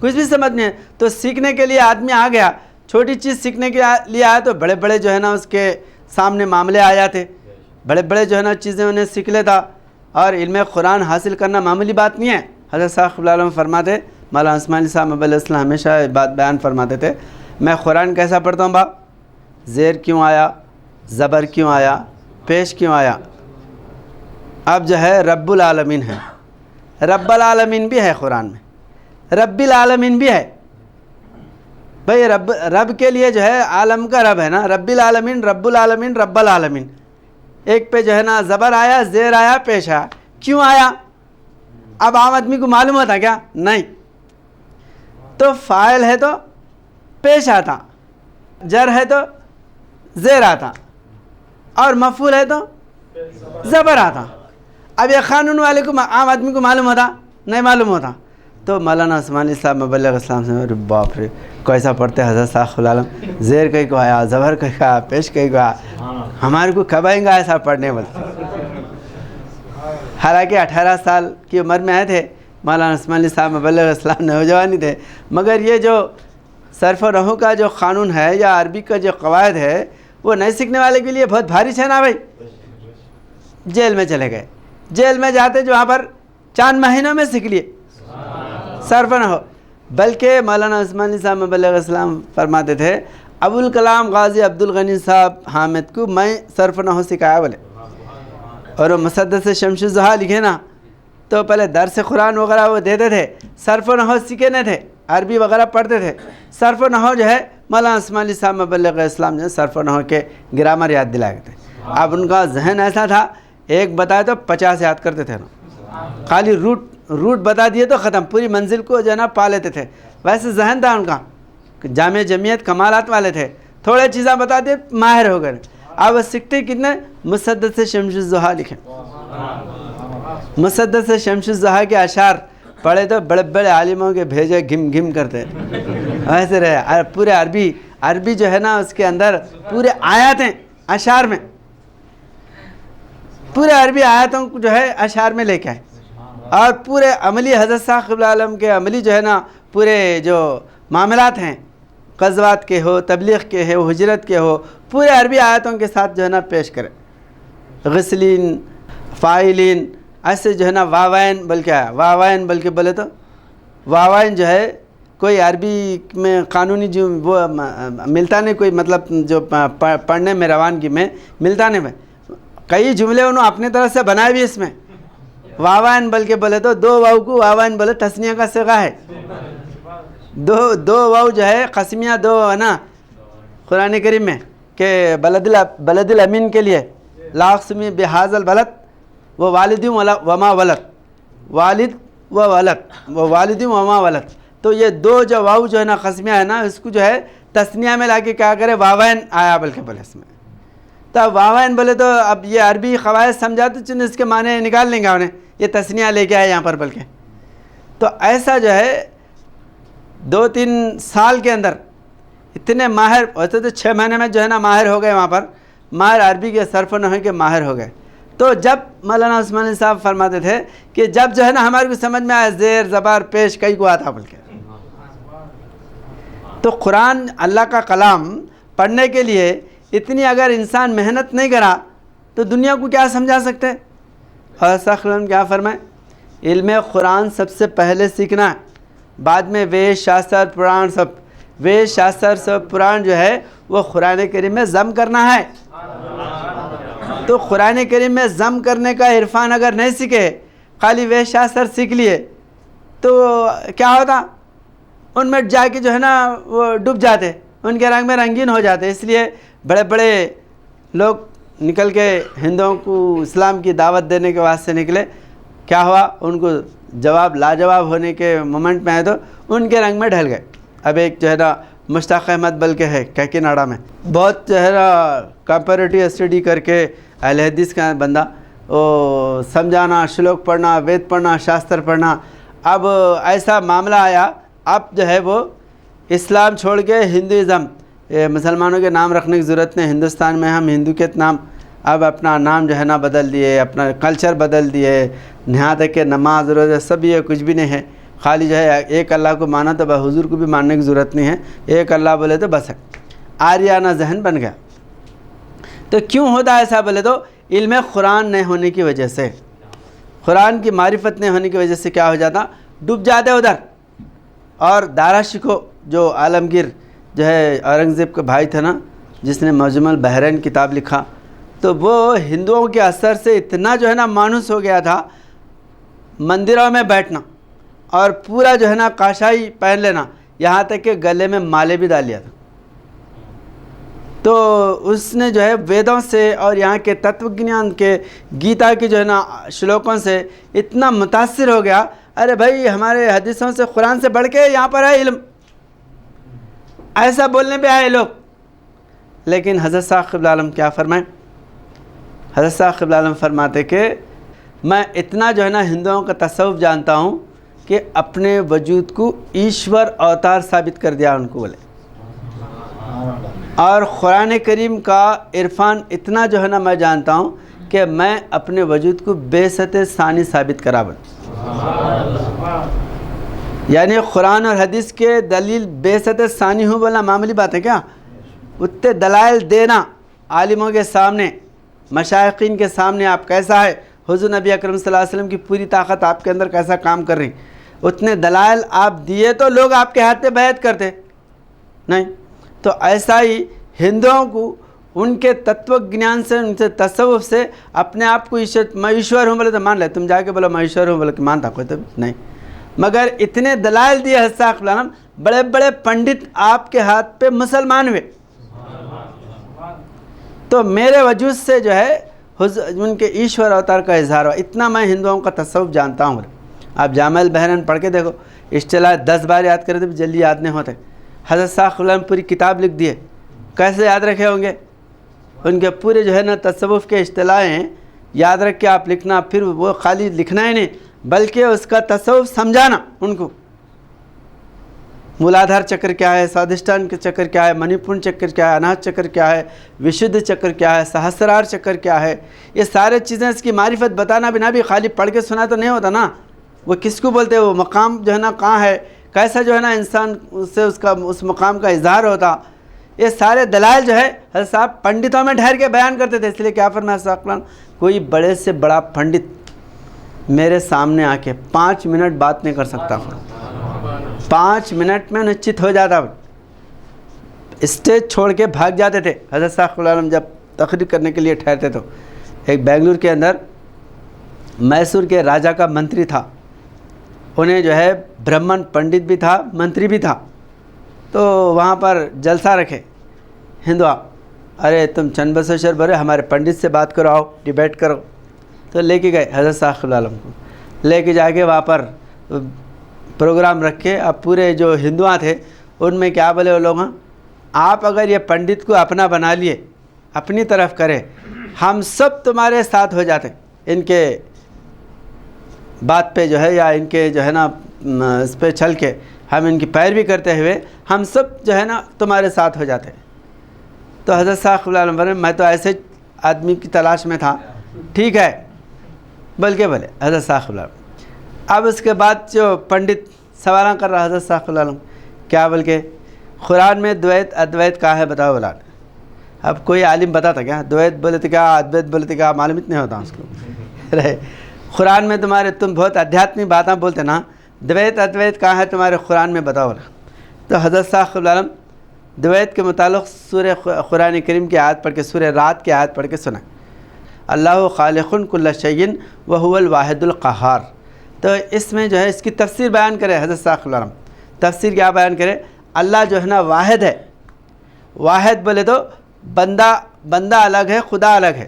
کچھ بھی سمجھ نہیں۔ تو سیکھنے کے لیے آدمی آ گیا، چھوٹی چیز سیکھنے کے لیے آیا تو بڑے بڑے جو ہے نا اس کے سامنے معاملے آ جاتے، بڑے بڑے جو ہے نا چیزیں انہیں سیکھ لیتا، اور علم قرآن حاصل کرنا معمولی بات نہیں ہے۔ حضرت صاحب قبلہ عالم فرماتے، مولانا عثمان علی صاحب مبارک علیہ السلام ہمیشہ بات بیان فرماتے تھے، میں قرآن کیسا پڑھتا ہوں باپ؟ زیر کیوں آیا، زبر کیوں آیا، پیش کیوں آیا؟ اب جو ہے رب العالمین ہے، رب العالمین بھی ہے قرآن میں، رب العالمین بھی ہے بھئی، رب کے لیے جو ہے عالم کا رب ہے نا، رب العالمین، رب العالمین، رب العالمین، ایک پہ جو ہے نا زبر آیا، زیر آیا، پیش آیا، کیوں آیا؟ اب عام آدمی کو معلوم ہوتا کیا؟ نہیں۔ تو فاعل ہے تو پیش آتا، جر ہے تو زیر آتا، اور مفعول ہے تو زبر آتا۔ اب یہ قانون والے کو عام آدمی کو معلوم ہوتا؟ نہیں معلوم ہوتا۔ تو مولانا عثمان علی صاحب مبلغ اسلام سے ارے باپ رے کیسا پڑھتے حضرت صاحب العالم، زیر کہیں کو آیا، زبر کہیں کو آیا، پیش کہیں کو آیا، ہمارے کو کب آئیں گا ایسا پڑھنے والے؟ حالانکہ 18 سال کی عمر میں آئے تھے مولانا عثمان علی صاحب مبلغ اسلام، نوجوانی تھے، مگر یہ جو صرف و نحو کا جو قانون ہے یا عربی کا جو قواعد ہے وہ نئے سیکھنے والے کے لیے بہت بھاری ہے نا بھائی۔ جیل میں چلے گئے، جیل میں جاتے جو وہاں پر 4 مہینوں میں سیکھ لیے صرف و نحو۔ بلکہ مولانا عثمان علی صاحب مبلغ اسلام فرماتے تھے ابوالکلام غازی عبدالغنی صاحب حامد کو میں صرف و نحو سکھایا بولے، اور وہ مسدس شمس الضحیٰ لکھے نا تو پہلے درس قرآن وغیرہ وہ دیتے تھے، صرف و نحو سیکھے نہیں تھے، عربی وغیرہ پڑھتے تھے، صرف و نحو جو ہے مولانا عثمان علی صاحب مبلغ اسلام جو ہے صرف و نحو کے گرامر یاد دلائے تھے۔ اب ان کا ذہن ایسا تھا ایک بتائے تو 50 یاد کرتے تھے نا، خالی روٹ بتا دیے تو ختم، پوری منزل کو جو ہے نا پا لیتے تھے، ویسے ذہن تھا ان کا، جامع جمیعت کمالات والے تھے، تھوڑے چیزیں بتا دیے ماہر ہو گئے۔ اب سیکھتے کتنے؟ مسدس شمس الضحیٰ لکھے، مسدس شمس الضحیٰ کے اشعار پڑھے تو بڑے بڑے عالموں کے بھیجے گھم گھم کرتے ایسے رہے، پورے عربی جو ہے نا اس کے اندر پورے آیات ہیں اشعار میں، پورے عربی آیاتوں کو جو ہے اشعار میں لے کے آئے، اور پورے عملی حضرت صاحب قبلہ عالم کے عملی جو ہے نا پورے جو معاملات ہیں غزوات کے ہو، تبلیغ کے ہو، ہجرت کے ہو، پورے عربی آیاتوں کے ساتھ جو ہے نا پیش کرے، غسلین، فاعلین، ایسے جو ہے نا واوین بلکہ آیا، واوین بلکہ بولے تو واوین جو ہے کوئی عربی میں قانونی جو وہ ملتا نہیں، کوئی مطلب جو پڑھنے میں روانگی میں ملتا نہیں، میں کئی جملے انہوں اپنے طرف سے بنائے بھی اس میں، واوین بلکہ بولے تو 2 واو کو واوین بولے تثنیہ کا صیغہ ہے، دو واو جو ہے قسمیہ 2 ہے نا قرآن کریم میں کہ بلد الامین کے لیے لا اقسم بہذا البلد وہ والد وما ولد، والد و ولد، وہ والد وما ولد، تو یہ 2 جو واو جو ہے نا قسمیہ ہے نا اس کو جو ہے تثنیہ میں لا کے کیا کرے واوین آیا بلکہ بولے اس میں، تو واوین بولے تو اب یہ عربی قواعد سمجھاتے چن اس کے معنی نکال لیں گے انہیں، یہ تثنیہ لے کے آئے یہاں پر بلکہ، تو ایسا جو ہے 2-3 سال کے اندر اتنے ماہر ہوتے تو 6 مہینے میں جو ہے نا ماہر ہو گئے، وہاں پر ماہر عربی کے صرف و نحو کے ماہر ہو گئے۔ تو جب مولانا عثمان علی صاحب فرماتے تھے کہ جب جو ہے نا ہمارے کو سمجھ میں آیا زیر زبر پیش کئی کو آتا بلکہ، تو قرآن اللہ کا کلام پڑھنے کے لیے اتنی اگر انسان محنت نہیں کرا تو دنیا کو کیا سمجھا سکتے؟ اور سخلم کیا فرمائے؟ علم قرآن سب سے پہلے سیکھنا ہے، بعد میں وید شاستر پران سب، وید شاستر سب پران جو ہے وہ قرآن کریم میں ضم کرنا ہے۔ تو قرآن کریم میں ضم کرنے کا عرفان اگر نہیں سیکھے، خالی وید شاستر سیکھ لیے تو کیا ہوتا؟ ان میں جا کے جو ہے نا وہ ڈوب جاتے، ان کے رنگ میں رنگین ہو جاتے۔ اس لیے بڑے بڑے لوگ نکل کے ہندوؤں کو اسلام کی دعوت دینے کے واسطے نکلے، کیا ہوا؟ ان کو جواب لاجواب ہونے کے مومنٹ میں آئے تو ان کے رنگ میں ڈھل گئے۔ اب ایک جو ہے نا مشتاق احمد بلکہ ہے کیکناڈا میں، بہت جو ہے نا کمپیریٹیو اسٹڈی کر کے اہل حدیث کا بندہ، وہ سمجھانا، شلوک پڑھنا، وید پڑھنا، شاستر پڑھنا۔ اب ایسا معاملہ آیا، اب جو ہے وہ اسلام چھوڑ کے ہندوازم، مسلمانوں کے نام رکھنے کی ضرورت نہیں، ہندوستان میں ہم ہندو کے نام، اب اپنا نام جو ہے نا بدل دیے، اپنا کلچر بدل دیے، یہاں تک کہ نماز روزہ سب یہ کچھ بھی نہیں ہے، خالی جو ہے ایک اللہ کو مانا تو حضور کو بھی ماننے کی ضرورت نہیں ہے، ایک اللہ بولے تو بس ہے، آریانہ ذہن بن گیا۔ تو کیوں ہوتا ہے ایسا بولے تو علم قرآن نہیں ہونے کی وجہ سے، قرآن کی معرفت نہیں ہونے کی وجہ سے کیا ہو جاتا، ڈوب جاتے ادھر۔ اور دارا شکو جو عالمگیر جو ہے اورنگزیب کا بھائی تھا نا، جس نے مجمع البحرین کتاب لکھا، تو وہ ہندوؤں کے اثر سے اتنا جو ہے نا مانوس ہو گیا تھا، مندروں میں بیٹھنا اور پورا جو ہے نا کاشائی پہن لینا، یہاں تک کہ گلے میں مالے بھی ڈال لیا تھا۔ تو اس نے جو ہے ویدوں سے اور یہاں کے تتو گیان کے گیتا کی جو ہے نا شلوکوں سے اتنا متاثر ہو گیا، ارے بھائی ہمارے حدیثوں سے قرآن سے بڑھ کے یہاں پر ہے علم، ایسا بولنے پہ آئے لوگ۔ لیکن حضرت صاحب قبلہ عالم کیا فرمائیں؟ حضرت صاحب قبلہ عالم فرماتے کہ میں اتنا جو ہے نا ہندوؤں کا تصوف جانتا ہوں کہ اپنے وجود کو ایشور اوتار ثابت کر دیا ان کو بولے، اور قرآن کریم کا عرفان اتنا جو ہے نا میں جانتا ہوں کہ میں اپنے وجود کو بعثت ثانی ثابت کرا بول، یعنی قرآن اور حدیث کے دلیل بعثت ثانی ہوں بولنا معمولی بات ہے کیا؟ اتنے دلائل دینا عالموں کے سامنے، مشائقین کے سامنے، آپ کیسا ہے، حضور نبی اکرم صلی اللہ علیہ وسلم کی پوری طاقت آپ کے اندر کیسا کام کر رہی، اتنے دلائل آپ دیے تو لوگ آپ کے ہاتھ پہ بیعت کرتے نہیں۔ تو ایسا ہی ہندوؤں کو ان کے تتو گیان سے، ان سے تصوف سے اپنے آپ کو میں ایشور ہوں بولے تو مان لے، تم جا کے بولو میں ایشور ہوں بولے کہ مانتا کوئی تو نہیں، مگر اتنے دلائل دیے حضرت صاحب قبلہ عالم، بڑے بڑے پنڈت آپ کے ہاتھ پہ مسلمان ہوئے۔ تو میرے وجود سے جو ہے ان کے ایشور اوتار کا اظہار ہوا، اتنا میں ہندوؤں کا تصوف جانتا ہوں۔ آپ جامع البحرین پڑھ کے دیکھو، اصطلاح 10 بار یاد کرے تو بھی جلدی یاد نہیں ہوتے۔ حضرت صاحب قبلہ عالم پوری کتاب لکھ دیے، کیسے یاد رکھے ہوں گے؟ ان کے پورے جو ہے نا تصوف کے اصطلاحیں یاد رکھ کے آپ لکھنا، پھر وہ خالی لکھنا ہی نہیں بلکہ اس کا تصوف سمجھانا ان کو، مولادھار چکر کیا ہے، سوادھشٹان کے چکر کیا ہے، منی پورن چکر کیا ہے، اناہت چکر کیا ہے، وشدھ چکر کیا ہے، سہسرار چکر کیا ہے، یہ سارے چیزیں اس کی معرفت بتانا بنا بھی خالی پڑھ کے سنا تو نہیں ہوتا نا، وہ کس کو بولتے ہیں، وہ مقام جو ہے نا کہاں ہے، کیسا جو ہے نا انسان سے اس مقام کا اظہار ہوتا، یہ سارے دلائل جو ہے حضرت صاحب پنڈتوں میں ٹھہر کے بیان کرتے تھے۔ اس لیے کیا فرمایا صاحب، کوئی بڑے سے بڑا پنڈت میرے سامنے آ کے 5 منٹ بات نہیں کر سکتا، 5 منٹ میں نچت ہو جاتا، اسٹیج چھوڑ کے بھاگ جاتے تھے۔ حضرت صاحب قبلہ عالم جب تقریر کرنے کے لیے ٹھہرتے تو ایک بنگلور کے اندر میسور کے راجا کا منتری تھا، انہیں جو ہے برہمن پنڈت بھی تھا، منتری بھی تھا، تو وہاں پر جلسہ رکھے ہندوا، ارے تم چند بسوشر بھرے ہمارے پنڈت سے بات کرو، آؤ ڈیبیٹ کرو، تو لے کے گئے حضرت صاحب قبلہ عالم کو، لے کے جا کے وہاں پر پروگرام رکھ کے، اب پورے جو ہندوؤں تھے ان میں کیا بولے وہ لوگ، آپ اگر یہ پنڈت کو اپنا بنا لیے، اپنی طرف کرے، ہم سب تمہارے ساتھ ہو جاتے، ان کے بات پہ جو ہے یا ان کے جو ہے نا اس پہ چل کے ہم ان کی پیروی کرتے ہوئے ہم سب جو ہے نا تمہارے ساتھ ہو جاتے۔ تو حضرت صاحب قبلہ عالم فرماتے میں تو ایسے آدمی کی تلاش میں تھا، ٹھیک ہے بلکہ بولے حضرت صاحب قبلہ عالم۔ اب اس کے بعد جو پنڈت سوالاں کر رہا حضرت صاحب قبلہ عالم کیا بول کے، قرآن میں دویت ادویت کہاں ہے بتاؤ بولا۔ اب کوئی عالم بتاتا کیا، دویت بولے تو کیا، ادویت بولے تو کیا، معلوم اتنے ہوتا اس کو رہے، قرآن میں تمہارے تم بہت ادھیاتمک باتیں بولتے نا، دویت ادویت کہاں ہے تمہارے قرآن میں بتاؤ بولا۔ تو حضرت صاحب قبلہ عالم دویت کے متعلق سورہ قرآن کریم کی آیت پڑھ کے، سورہ رات کی آیت پڑھ کے سنائیں، اللہ خالق کل شیء وہو الواحد القہار۔ تو اس میں جو ہے اس کی تفسیر بیان کرے حضرت صاحب قبلہ عالم، تفسیر کیا بیان کرے، اللہ جو ہے نا واحد ہے، واحد بولے تو بندہ الگ ہے، خدا الگ ہے،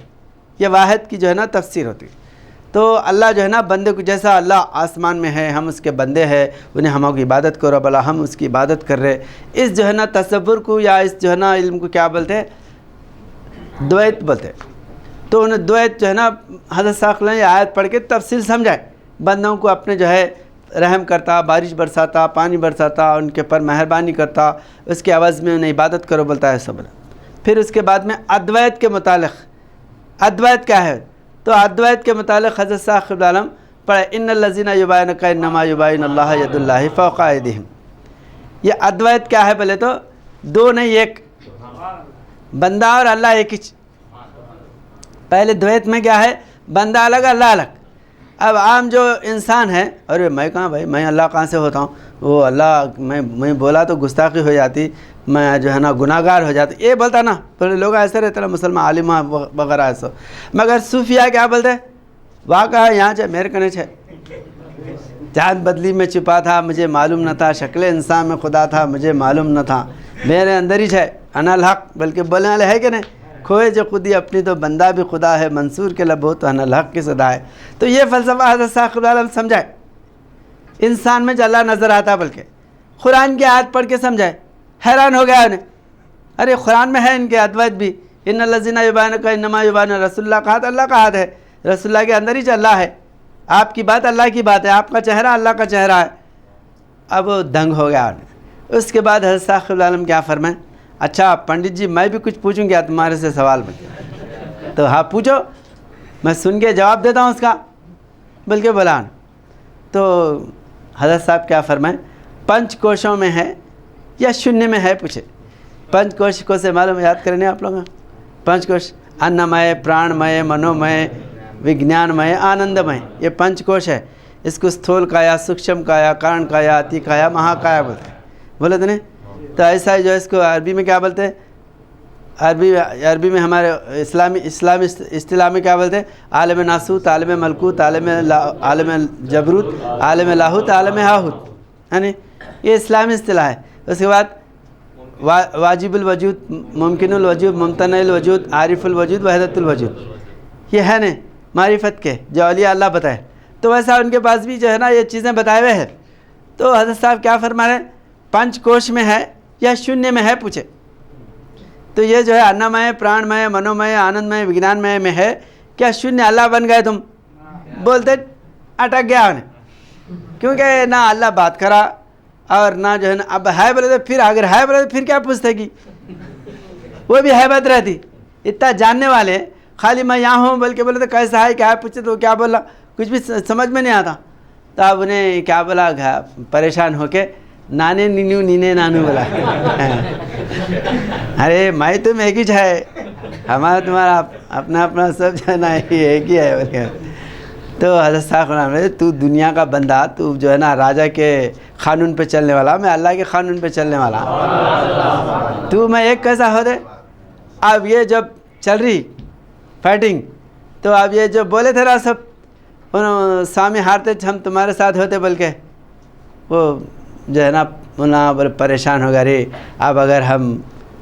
یہ واحد کی جو ہے نا تفسیر ہوتی ہے۔ تو اللہ جو ہے نا بندے کو، جیسا اللہ آسمان میں ہے، ہم اس کے بندے ہیں، انہیں ہم کی عبادت کرو، بلا ہم اس کی عبادت کر رہے، اس جو ہے نا تصور کو یا اس جو ہے نا علم کو کیا بولتے ہیں؟ دویت بولتے ہیں۔ تو انہیں دویت جو ہے نا حضرت ثاقب نے یہ آیت پڑھ کے تفصیل سمجھائے، بندوں کو اپنے جو ہے رحم کرتا، بارش برساتا، پانی برساتا، ان کے پر مہربانی کرتا، اس کے عوض میں انہیں عبادت کرو بولتا ہے سب۔ پھر اس کے بعد میں ادویت کے متعلق، ادویت کیا ہے؟ تو ادویت کے متعلق حضرت ثاقب العالم پڑھے، ان الذین یبایعونک انما یبایعون اللہ ید اللہ فوق ایدیہم۔ یہ ادویت کیا ہے بولے تو دو نہیں ایک، بندہ اور اللہ ایک ہی۔ پہلے دویت میں کیا ہے؟ بندہ الگ اللہ الگ۔ اب عام جو انسان ہے، ارے میں کہاں بھائی، میں اللہ کہاں سے ہوتا ہوں، وہ اللہ میں بولا تو گستاخی ہو جاتی، میں جو ہے نا گناہ گار ہو جاتی، یہ بولتا نا، پہلے لوگ ایسے رہتے نا مسلمان عالم وغیرہ ایسا۔ مگر صوفیہ کیا بولتے؟ واہ کہا یہاں چھے میرے کنے چھے، چاند بدلی میں چھپا تھا مجھے معلوم نہ تھا، شکل انسان میں خدا تھا مجھے معلوم نہ تھا، میرے اندر ہی چھے انا الحق، بلکہ بولنے والے ہے کہ نہیں، کھوئے جو خودی اپنی تو بندہ بھی خدا ہے، منصور کے لب ہو تو انا الحق کی صدا ہے۔ تو یہ فلسفہ حضرت ثاقب العالم سمجھائے، انسان میں جو اللہ نظر آتا، بلکہ قرآن کی آیت پڑھ کے سمجھائے، حیران ہو گیا انہیں، ارے قرآن میں ہے ان کے ادویت بھی، ان الذین یبایعونک انما یبایعون رسول اللہ، کہا اللہ کا ہاتھ ہے، رسول اللہ کے اندر ہی جو اللہ ہے، آپ کی بات اللہ کی بات ہے، آپ کا چہرہ اللہ کا چہرہ ہے۔ اب دنگ ہو گیا انہیں۔ اس کے بعد حضرت ثاقب العالم کیا فرمائیں؟ اچھا پنڈت جی میں بھی کچھ پوچھوں گا تمہارے سے سوال میں؟ تو ہاں پوچھو، میں سن کے جواب دیتا ہوں اس کا، بلکہ بلان۔ تو حضرت صاحب کیا فرمائیں؟ پنچ کوشوں میں ہے یا شونیہ میں ہے؟ پوچھے۔ پنچ کوش کو سے معلوم یاد کرنے آپ لوگ؟ پنچ کوش انمئے، پرانمئے، منومئے، وگنانمئے، آنندمئے، یہ پنچ کوش ہے۔ اس کو استھول کایا، سکشم کایا، کارن کایا، اتی کایا، مہا کایا بولتے ہیں، بولے تو نہیں؟ تو ایسا ہی جو اس کو عربی میں کیا بولتے ہیں؟ عربی میں ہمارے اسلامی اصطلاح میں کیا بولتے ہیں؟ عالم ناسوت، عالم ملکوت، عالم جبروت، عالم لاہوت، عالم ہاہوت، یعنی یہ اسلامی اصطلاح ہے۔ اس کے بعد واجب الوجود، ممکن الوجود، ممتنع الوجود، عارف الوجود، وحدت الوجود، یہ ہے نا معرفت کے جو اولیاء اللہ بتائے۔ تو ویسا ان کے پاس بھی جو ہے نا یہ چیزیں بتائے ہوئے ہیں۔ تو حضرت صاحب کیا فرما رہے ہیں؟ پنچ کوش میں ہے یا شونیہ میں ہے؟ پوچھے۔ تو یہ جو ہے انمئے، پرانمئے، منومئے، آنندمئے، وگنانمئے میں ہے، کیا شونیہ اللہ بن گئے تم؟ بولتے اٹک گیا انہیں، کیونکہ نہ اللہ بات کرا اور نہ جو ہے نا، اب ہے بولے تو پھر اگر ہے بولے تو پھر کیا پوچھتے کی، وہ بھی حیبت رہتی، اتنا جاننے والے، خالی میں یہاں ہوں بلکہ بولے تو کیسا ہے کیا ہے پوچھتے تو کیا بولا، کچھ بھی سمجھ میں نہیں آتا۔ تو اب انہیں کیا بولا، پریشان ہو کے نانے نینو نینے نانو بولا، ارے میں تم ایک ہی ہے، ہمارا تمہارا اپنا اپنا سب جو ہے نا ایک ہی ہے بولے۔ تو حضرت صاحب نے تو دنیا کا بندہ، تو جو ہے نا راجہ کے قانون پہ چلنے والا، میں اللہ کے قانون پہ چلنے والا، تو میں ایک کیسا ہو دے؟ اب یہ جب چل رہی فائٹنگ، تو اب یہ جو بولے تھے نا سب سامنے ہارتے ہم تمہارے ساتھ ہوتے، بلکہ وہ جو ہے نا پریشان ہو گیا، رے اب اگر ہم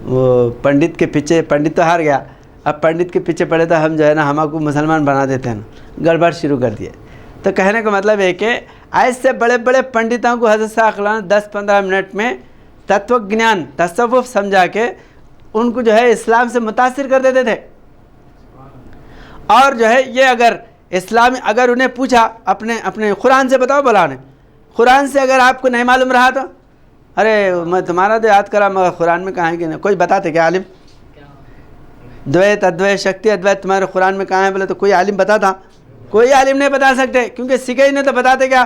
وہ پنڈت کے پیچھے، پنڈت تو ہار گیا، اب پنڈت کے پیچھے پڑے تو ہم جو ہے نا ہم کو مسلمان بنا دیتے ہیں نا، گڑبڑ شروع کر دیے۔ تو کہنے کا مطلب ہے کہ ایسے بڑے بڑے پنڈتوں کو حضرت ثاقب نے 10-15 منٹ میں تتو گنان، تصوف سمجھا کے ان کو جو ہے اسلام سے متاثر کر دیتے تھے۔ اور جو ہے یہ اگر اسلامی، اگر انہیں پوچھا اپنے قرآن سے بتاؤ، بولا نے قرآن سے اگر آپ کو نہیں معلوم رہا تو ارے میں تمہارا تو یاد کرا مگر قرآن میں کہاں ہے کہ نہیں، کوئی بتاتے کیا عالم؟ دویت، ادویت، شکتی، ادویت تمہارے قرآن میں کہاں ہے بولے تو کوئی عالم بتاتا؟ کوئی عالم نہیں بتا سکتے، کیونکہ سیکھے ہی نہیں تو بتاتے کیا؟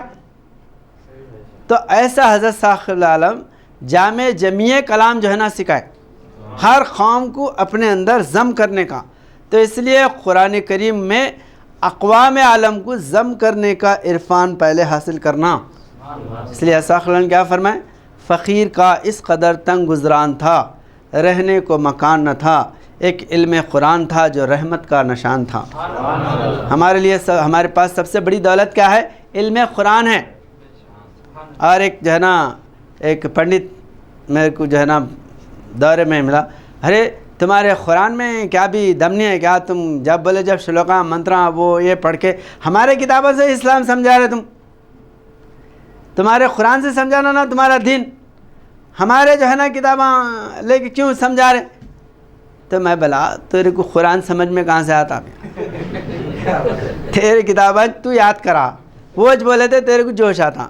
تو ایسا حضرت ثاقب العالم جامع جمیع کلام جو ہے نا سکھائے، ہر قوم کو اپنے اندر ضم کرنے کا۔ تو اس لیے قرآن کریم میں اقوام عالم کو ضم کرنے کا عرفان پہلے حاصل کرنا۔ اس لیے ثاقب العالم کیا فرمائیں؟ فقیر کا اس قدر تنگ گزران تھا، رہنے کو مکان نہ تھا، ایک علم قرآن تھا جو رحمت کا نشان تھا۔ ہمارے لیے ہمارے پاس سب سے بڑی دولت کیا ہے؟ علم قرآن ہے۔ اور ایک جو ہے نا ایک پنڈت میرے کو جو ہے نا دورے میں ملا، ارے تمہارے قرآن میں کیا بھی دم نہیں ہے کیا؟ تم جب بولے جب شلوکاں منتراں وہ یہ پڑھ کے ہمارے کتابوں سے اسلام سمجھا رہے، تمہارے قرآن سے سمجھانا نا تمہارا دین، ہمارے جو ہے نا کتاباں لے کے کیوں سمجھا رہے؟ تو میں بلا تیرے کو قرآن سمجھ میں کہاں سے آتا؟ تیرے کتابیں تو یاد کرا، وہ بولے تھے تیرے کو جوش آتا،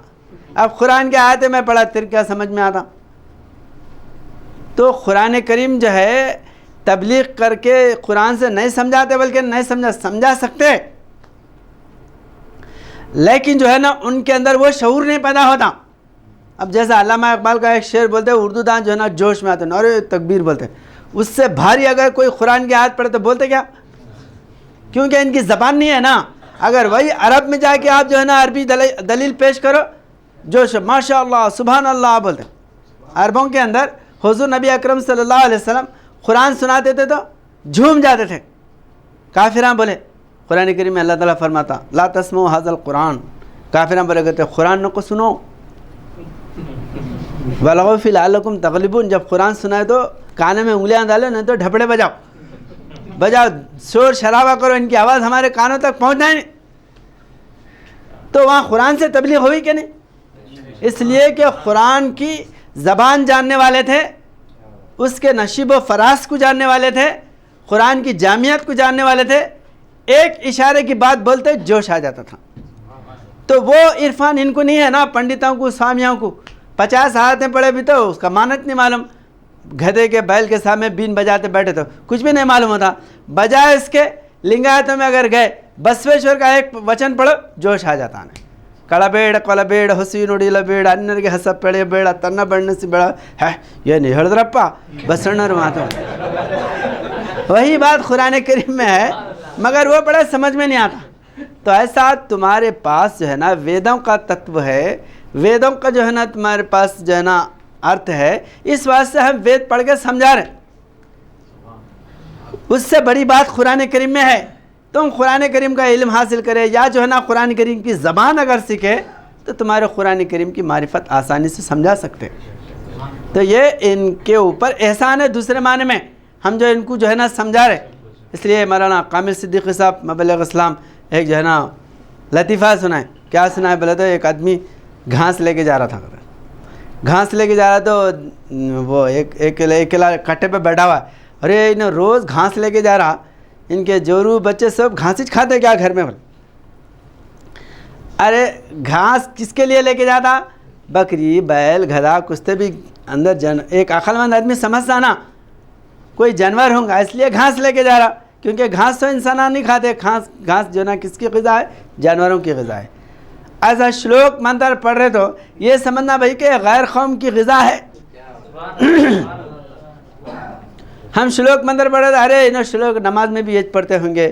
اب قرآن کے آیتیں میں پڑھا تیرے کیا سمجھ میں آتا؟ تو قرآن کریم جو ہے تبلیغ کر کے قرآن سے نہیں سمجھاتے، بلکہ نہیں سمجھا سکتے، لیکن جو ہے نا ان کے اندر وہ شعور نہیں پیدا ہوتا۔ اب جیسا علامہ اقبال کا ایک شعر بولتے ہیں، اردو دان جو ہے نا جوش میں آتے ہیں، ارے تکبیر بولتے ہیں، اس سے بھاری اگر کوئی قرآن کی آیت پڑھے تو بولتے کیا؟ کیونکہ ان کی زبان نہیں ہے نا۔ اگر وہی عرب میں جا کے آپ جو ہے نا عربی دلیل پیش کرو، جوش ماشاء اللہ سبحان اللہ بولتے ہیں۔ عربوں کے اندر حضور نبی اکرم صلی اللہ علیہ وسلم قرآن سناتے تھے تو جھوم جاتے تھے۔ کافران بولے، قرآن کریم میں اللہ تعالیٰ فرماتا لا تسمعوا ھذا القرآن، کافران بولے کہتے قرآن نہ کو سنو، وَلَغَوْا فِي لَعَلَّكُمْ تَغْلِبُونَ، جب قرآن سنائے تو کانے میں انگلیاں ڈالو، نہیں تو ڈھپڑے بجاؤ، شور شرابہ کرو، ان کی آواز ہمارے کانوں تک پہنچنا ہی نہیں۔ تو وہاں قرآن سے تبلیغ ہوئی کہ نہیں؟ اس لیے کہ قرآن کی زبان جاننے والے تھے، اس کے نشیب و فراز کو جاننے والے تھے، قرآن کی جامعیت کو جاننے والے تھے، ایک اشارے کی بات بولتے جوش آ جاتا تھا۔ تو وہ عرفان ان کو نہیں ہے نا، پنڈتوں کو سوامیوں کو 50 آیتیں پڑھے بھی تو اس کا مانت نہیں معلوم، گدھے کے بیل کے سامنے بین بجاتے بیٹھے تو کچھ بھی نہیں معلوم ہوتا، بجائے اس کے لنگایتوں میں اگر گئے بسویشور کا ایک وچن پڑھو جوش آ جاتا ہے، کڑبیڑ کولبیڑ حسین اڑیل بیڑ انرگے حسب پڑے بیڑ تن بڑھنے سے بڑا ہے یہ نہیں ہردرپا بسنر ماتو، وہی بات قرآن کریم میں ہے مگر وہ بڑا سمجھ میں نہیں آتا۔ تو ایسا تمہارے پاس جو ہے نا ویدوں کا تتو ہے، ویدوں کا جو ہے نا تمہارے پاس جو ہے نا ارتھ ہے، اس واسطے ہم وید پڑھ کے سمجھا رہے ہیں۔ اس سے بڑی بات قرآن کریم میں ہے، تم قرآن کریم کا علم حاصل کرے یا جو ہے نا قرآن کریم کی زبان اگر سیکھے تو تمہارے قرآن کریم کی معرفت آسانی سے سمجھا سکتے۔ تو یہ ان کے اوپر احسان ہے، دوسرے معنی میں ہم جو ان کو جو ہے نا سمجھا رہے۔ اس لیے مولانا کامل صدیقی صاحب مبلغ اسلام ایک جو ہے نا لطیفہ سنائے، کیا سنائے بولے تو ایک آدمی گھاس لے کے جا رہا تھا، گھاس لے کے جا رہا تو وہ ایک کٹے پہ بیٹھا ہوا ہے، ارے انہیں روز گھاس لے کے جا رہا، ان کے جورو بچے سب گھاس ہی کھاتے کیا گھر میں؟ ارے گھاس کس کے لیے لے کے جاتا؟ بکری بیل گدھا کشتے بھی اندر ایک عقل مند آدمی سمجھتا نا کوئی جانور ہوں گا، اس لیے گھاس لے کے جا رہا، کیونکہ گھاس تو انسان نہیں کھاتے، گھاس جو نا کس کی غذا ہے؟ جانوروں کی غذا ہے۔ ایسا شلوک منتر پڑھ رہے تو یہ سمجھنا بھائی کہ غیر قوم کی غذا ہے۔ ہم شلوک منتر پڑھ رہے تھے، ارے انہوں شلوک نماز میں بھی یہ پڑھتے ہوں گے،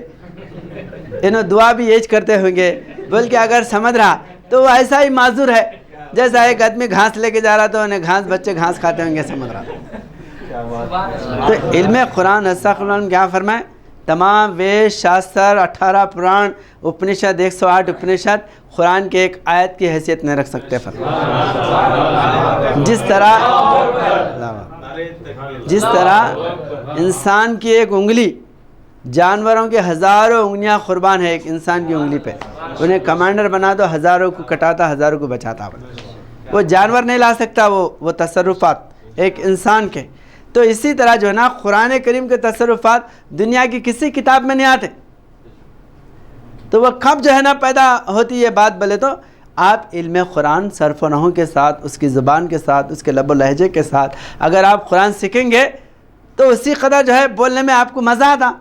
انہوں دعا بھی یہ کرتے ہوں گے، بلکہ اگر سمجھ رہا تو وہ ایسا ہی معذور ہے جیسا ایک آدمی گھاس لے کے جا رہا تو انہیں گھاس بچے گھاس کھاتے ہوں گے سمجھ رہا۔ تو علم قرآن استغفر کیا فرمائے؟ تمام وید شاستر 18 پران اپنشد 108 اپنشد قرآن کے ایک آیت کی حیثیت نہیں رکھ سکتے۔ جس طرح انسان کی ایک انگلی جانوروں کے ہزاروں انگلیاں قربان ہے ایک انسان کی انگلی پہ، انہیں کمانڈر بنا دو، ہزاروں کو کٹاتا ہزاروں کو بچاتا، وہ جانور نہیں لا سکتا وہ تصرفات ایک انسان کے۔ تو اسی طرح جو ہے نا قرآن کریم کے تصرفات دنیا کی کسی کتاب میں نہیں آتے۔ تو وہ کب جو ہے نا پیدا ہوتی ہے بات بولے تو آپ علم قرآن صرف و نحو کے ساتھ، اس کی زبان کے ساتھ، اس کے لب و لہجے کے ساتھ اگر آپ قرآن سیکھیں گے تو اسی قدر جو ہے بولنے میں آپ کو مزہ آتا،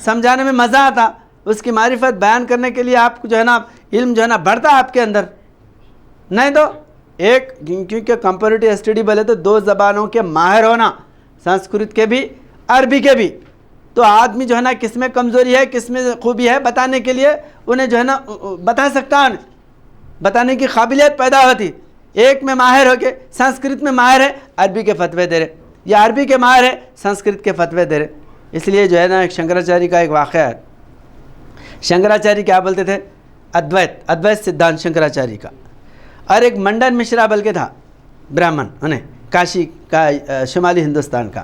سمجھانے میں مزہ آتا، اس کی معرفت بیان کرنے کے لیے آپ کو جو ہے نا علم جو ہے نا بڑھتا آپ کے اندر۔ نہیں تو ایک کیونکہ کمپیریٹیو اسٹڈی بولے تو 2 زبانوں کے ماہر ہونا، سنسکرت کے بھی عربی کے بھی، تو آدمی جو ہے نا کس میں کمزوری ہے کس میں خوبی ہے بتانے کے لیے انہیں جو ہے نا بتا سکتا ہے، بتانے کی قابلیت پیدا ہوتی۔ ایک میں ماہر ہو کے سنسکرت میں ماہر ہے عربی کے فتوے دے رہے، یا عربی کے ماہر ہے سنسکرت کے فتوے دے رہے۔ اس لیے جو ہے نا ایک شنکراچاریہ کا ایک واقعہ ہے، شنکراچاریہ کیا بولتے تھے؟ ادویت سدھانت شنکراچاریہ کا، اور ایک منڈن مشرا بلکہ تھا برہمن، انہیں کاشی کا شمالی ہندوستان کا،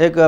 1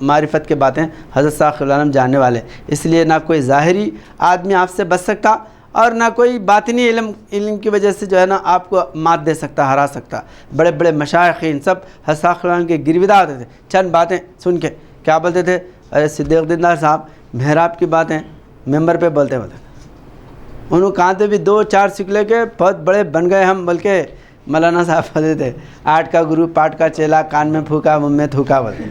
معرفت کی باتیں حضرت صاحب قبلہ عالم جاننے والے، اس لیے نہ کوئی ظاہری آدمی آپ سے بچ سکتا اور نہ کوئی باطنی علم کی وجہ سے جو ہے نا آپ کو مات دے سکتا، ہرا سکتا۔ بڑے بڑے مشائخین سب حضرت صاحب قبلہ عالم کے گرویدہ ہوتے تھے، چند باتیں سن کے کیا بولتے تھے، ارے صدیق دیندار صاحب محراب کی باتیں ممبر پہ بولتے انہوں کہاں تھے بھی 2-4 سکلے کے بہت بڑے بن گئے ہم، بلکہ مولانا صاحب بولتے تھے 8 کا گرو 8 کا چیلا، کان میں پھونکا منہ میں تھوکا بولتے۔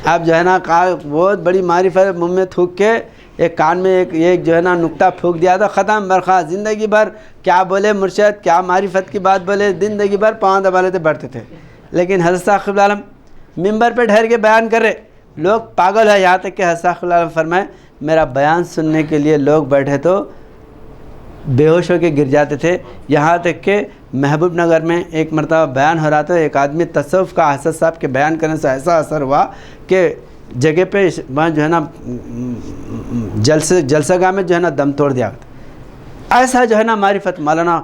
اب جو ہے نا بہت بڑی معرفت، منہ میں تھوک کے ایک کان میں ایک جو ہے نا نقطہ پھونک دیا تو ختم برخاست، زندگی بھر کیا بولے مرشد، کیا معرفت کی بات بولے، زندگی بھر پاؤں دبا لیتے بڑھتے تھے۔ لیکن حضرت صاحب قبلہ عالم ممبر پہ ٹھہر کے بیان کر رہے، لوگ پاگل ہے، یہاں تک کہ حضرت صاحب قبلہ عالم فرمائے میرا بیان سننے کے لیے لوگ بیٹھے تو بے ہوش ہو کے گر جاتے تھے۔ یہاں تک کہ محبوب نگر میں ایک مرتبہ بیان ہو رہا تھا، ایک آدمی تصوف کا حضرت صاحب کے بیان کرنے سے ایسا اثر ہوا کہ جگہ پہ وہاں جو ہے نا جلسہ گاہ میں جو ہے نا دم توڑ دیا۔ ایسا جو ہے نا معرفت مولانا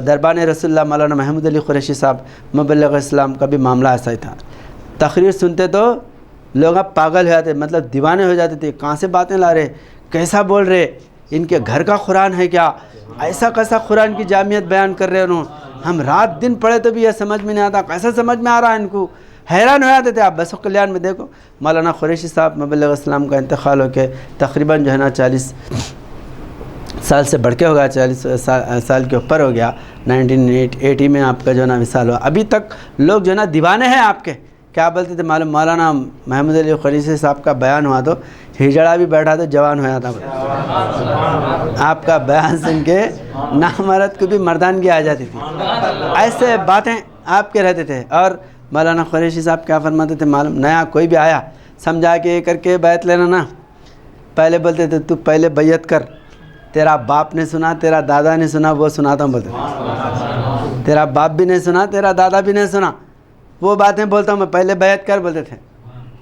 دربان رسول اللہ مولانا محمود علی قریشی صاحب مبلغ اسلام کا بھی معاملہ ایسا ہی تھا۔ تقریر سنتے تو لوگ اب پاگل ہو جاتے، مطلب دیوانے ہو جاتے تھے، کہاں سے باتیں لا رہے، کیسا بول رہے، ان کے گھر کا قرآن ہے کیا، ایسا کیسا قرآن کی جامعیت بیان کر رہے انہوں، ہم رات دن پڑھے تو بھی یہ سمجھ میں نہیں آتا، کیسا سمجھ میں آ رہا ہے ان کو، حیران ہو جاتے تھے۔ آپ بس و کلیان میں دیکھو مولانا قریشی صاحب مبلغ اسلام کا انتقال ہو کے تقریباً جو ہے نا 40 سال سے بڑھ کے ہو گیا، 40 سال کے اوپر ہو گیا۔ 1980 میں آپ کا جو ہے نا وصال ہوا۔ ابھی تک لوگ جو ہے نا دیوانے ہیں آپ کے۔ کیا بولتے تھے معلوم، مولانا محمود علی قریشی صاحب کا بیان ہوا تو ہجڑا بھی بیٹھا تو جوان ہو جاتا۔ آپ کا بیان سن کے نامرد کو بھی مردانگی آ جاتی تھی، ایسے باتیں آپ کے رہتے تھے۔ اور مولانا قریشی صاحب کیا فرماتے تھے معلوم، نیا کوئی بھی آیا سمجھا کے کر کے بیعت لینا نا، پہلے بولتے تھے تو پہلے بیعت کر، تیرا باپ نے سنا، تیرا دادا نے سنا، وہ سناتا ہوں بولتے تھے، تیرا باپ بھی نہیں سنا، تیرا دادا بھی نہیں سنا، وہ باتیں بولتا ہوں میں، پہلے بیعت کر بولتے تھے۔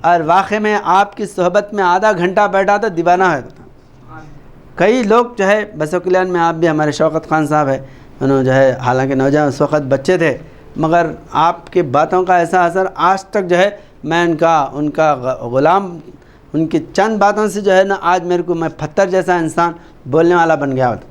اور واقع میں آپ کی صحبت میں آدھا گھنٹہ بیٹھا تو دیوانہ ہوتا تھا۔ کئی لوگ جو ہے بس و کلیان میں آپ بھی، ہمارے شوکت خان صاحب ہے، انہوں جو ہے حالانکہ نوجوان اس وقت بچے تھے، مگر آپ کی باتوں کا ایسا اثر آج تک جو ہے میں ان کا غلام، ان کی چند باتوں سے جو ہے نا آج میرے کو میں پتھر جیسا انسان بولنے والا بن گیا ہوتا۔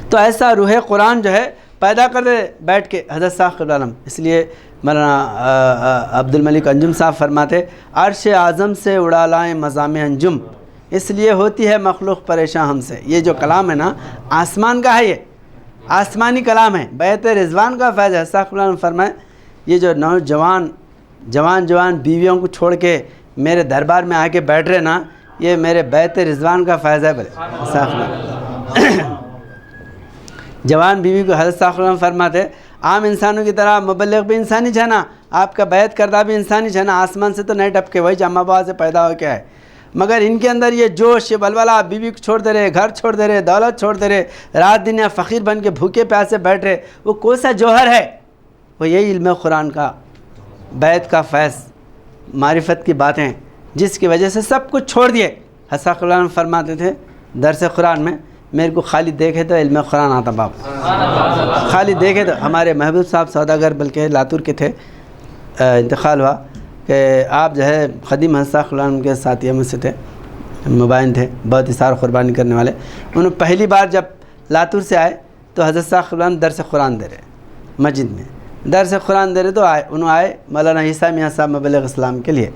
تو ایسا روح قرآن جو ہے پیدا کر دے بیٹھ کے حضرت صاحب قبلہ عالم۔ اس لیے مولانا عبد الملک انجم صاحب فرماتے عرش اعظم سے اڑا لائیں مضام انجم، اس لیے ہوتی ہے مخلوق پریشاں ہم سے۔ یہ جو کلام ہے نا آسمان کا ہے، یہ آسمانی کلام ہے، بیعت رضوان کا فیض ہے۔ صاحب قبلہ عالم فرمائے یہ جو نوجوان جوان بیویوں کو چھوڑ کے میرے دربار میں آ کے بیٹھ رہے نا، یہ میرے بیعت رضوان کا فیض ہے۔ بولے صاحب قبلہ عالم جوان بیوی کو حضرت صاحب قبلہ عالم فرماتے عام انسانوں کی طرح مبلغ بھی انسانی ہے نا، آپ کا بیعت کردہ بھی انسانی ہے نا، آسمان سے تو نہیں ٹپکے، وہی جامع باز سے پیدا ہو کے ہے، مگر ان کے اندر یہ جوش، یہ بلبلہ، بیوی کو چھوڑ دے رہے، گھر چھوڑ دے رہے، دولت چھوڑ دے رہے، رات دن یا فقیر بن کے بھوکے پیاسے بیٹھ رہے، وہ کون سا جوہر ہے؟ وہ یہی علم قرآن کا، بیعت کا فیض، معرفت کی باتیں، جس کی وجہ سے سب کچھ چھوڑ دیے۔ حضرت قبلہ فرماتے تھے درس قرآن میں میرے کو خالی دیکھے تو علم قرآن آتا باپ، خالی دیکھے تو۔ ہمارے محبوب صاحب سوداگر بلکہ لاتور کے تھے، انتقال ہوا کہ آپ جو ہے قدیم حضرت قبلہ کے ساتھیوں میں سے تھے، مبین تھے، بہت اثار قربانی کرنے والے۔ انہوں پہلی بار جب لاتور سے آئے تو حضرت صاحب قبلہ درس قرآن دے رہے مسجد میں، درس قرآن دے رہے تو انہوں آئے مولانا عیسیٰ میاں صاحب مبلغ اسلام کے لیے،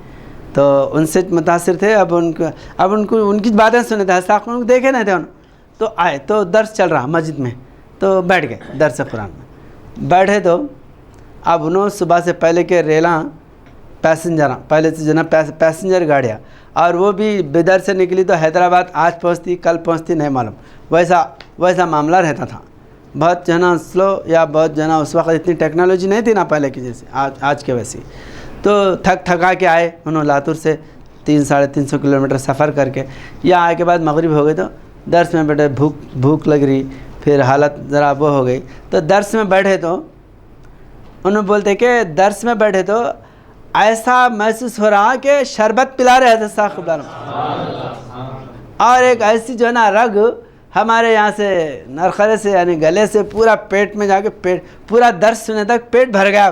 تو ان سے متاثر تھے۔ اب ان کی باتیں سنے تھے، حضرت قبلہ دیکھے نہیں تھے انہوں، تو آئے تو درس چل رہا مسجد میں، تو بیٹھ گئے درس قرآن میں بیٹھے۔ تو اب انہوں صبح سے پہلے کے ریلاں پیسنجر، پہلے سے جناب پیسنجر گاڑیاں، اور وہ بھی بدر سے نکلی تو حیدرآباد آج پہنچتی کل پہنچتی نہیں معلوم، ویسا معاملہ رہتا تھا، بہت جو ہے نا سلو، یا بہت جو ہے نا اس وقت اتنی ٹیکنالوجی نہیں تھی نا پہلے کی جیسے آج کے ویسی۔ تو تھکا کے آئے انہوں لاتور سے 300-350 کلومیٹر سفر کر کے، یہاں آئے کے بعد مغرب ہو گئی تو درس میں بیٹھے، بھوک لگ رہی، پھر حالت ذرا وہ ہو گئی، تو درس میں بیٹھے تو انہوں بولتے کہ درس میں بیٹھے تو ایسا محسوس ہو رہا کہ شربت پلا رہے حضرت صاحب قبلہ اور ایک ایسی جو ہے نا رگ ہمارے یہاں سے نرخرے سے یعنی گلے سے پورا پیٹ میں جا کے پورا درس سننے تک پیٹ بھر گیا۔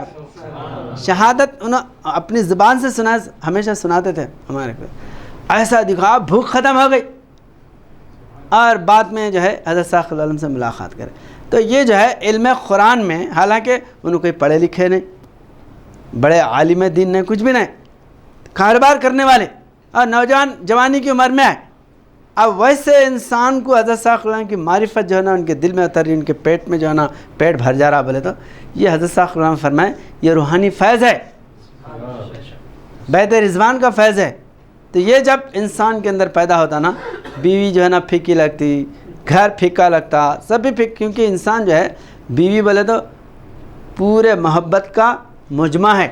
شہادت انہوں اپنی زبان سے سنا، ہمیشہ سناتے تھے ہمارے کو، ایسا دکھا بھوک ختم ہو گئی، اور بعد میں جو ہے حضرت صاحب صلی اللہ علیہ وسلم سے ملاقات کرے۔ تو یہ جو ہے علم قرآن میں، حالانکہ انہوں کوئی پڑھے لکھے نہیں، بڑے عالم دین نہیں، کچھ بھی نہیں، کاروبار کرنے والے، اور نوجوان جوانی کی عمر میں آئے، اب ویسے انسان کو حضرت صاحب صلی اللہ علیہ وسلم کی معرفت جو ہے نا ان کے دل میں اتر رہی، ان کے پیٹ میں جو ہے نا پیٹ بھر جا رہا، بولے تو یہ حضرت صاحب صلی اللہ علیہ وسلم فرمائے یہ روحانی فیض ہے، بیت رضوان کا فیض ہے۔ تو یہ جب انسان کے اندر پیدا ہوتا نا، بیوی جو ہے نا پھیکی لگتی، گھر پھیکا لگتا، سب بھی پھیک، کیونکہ انسان جو ہے بیوی بولے تو پورے محبت کا مجمع ہے،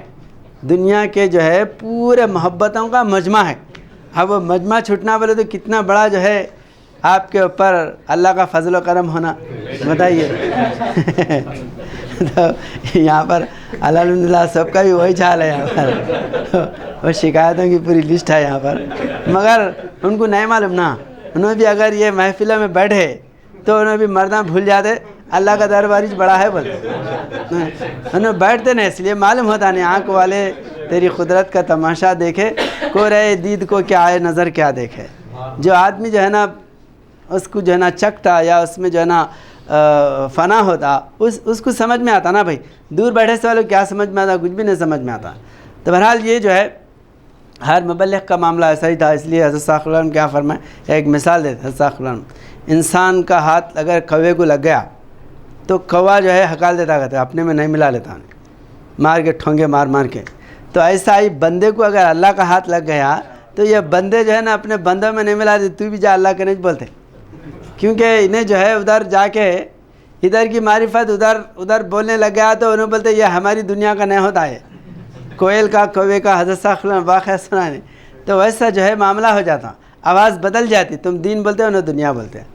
دنیا کے جو ہے پورے محبتوں کا مجمع ہے۔ اب وہ مجمع چھٹنا بولے تو کتنا بڑا جو ہے آپ کے اوپر اللہ کا فضل و کرم ہونا، بتائیے۔ تو یہاں پر الحمدللہ سب کا بھی وہی حال ہے، یہاں پر وہ شکایتوں کی پوری لسٹ ہے یہاں پر، مگر ان کو نہیں معلوم نا، انہوں بھی اگر یہ محفلوں میں بیٹھے تو انہوں بھی مردہ بھول جاتے اللہ کا دربار بڑا ہے بولتے، انہوں بیٹھتے نہیں، اس لیے معلوم ہوتا نہیں، آنکھ والے تیری قدرت کا تماشا دیکھے کو رہے دید کو کیا آئے نظر کیا دیکھے۔ جو آدمی جو ہے نا اس کو جو ہے نا چکتا یا اس میں جو ہے نا فنا ہوتا، اس کو سمجھ میں آتا نا بھائی، دور بیٹھے سے والوں کیا سمجھ میں آتا، کچھ بھی نہیں سمجھ میں آتا۔ تو بہرحال یہ جو ہے ہر مبلغ کا معاملہ ایسا ہی تھا، اس لیے حضرت صاحب صلی اللہ علیہ وسلم کیا فرمائے، ایک مثال دیتے حضرت صاحب صلی اللہ علیہ وسلم، انسان کا ہاتھ اگر کوے کو لگ گیا تو کوا جو ہے ہکال دیتا کہتے اپنے میں نہیں ملا لیتا، مار کے ٹھونگے مار مار کے۔ تو ایسا ہی بندے کو اگر اللہ کا ہاتھ لگ گیا تو یہ بندے جو ہے نا اپنے بندوں میں نہیں ملا دیتے، تو بھی جا اللہ کے نہیں بولتے، کیونکہ انہیں جو ہے ادھر جا کے ادھر کی معرفت ادھر بولنے لگ گیا تو انہوں بولتے یہ ہماری دنیا کا نہیں ہوتا ہے، کوئل کا کوے کا حضرت صاحب صلی اللہ علیہ وسلم واقعہ سنا نہیں، تو ویسا جو ہے معاملہ ہو جاتا، آواز بدل جاتی، تم دین بولتے ہو انہوں دنیا بولتے ہیں۔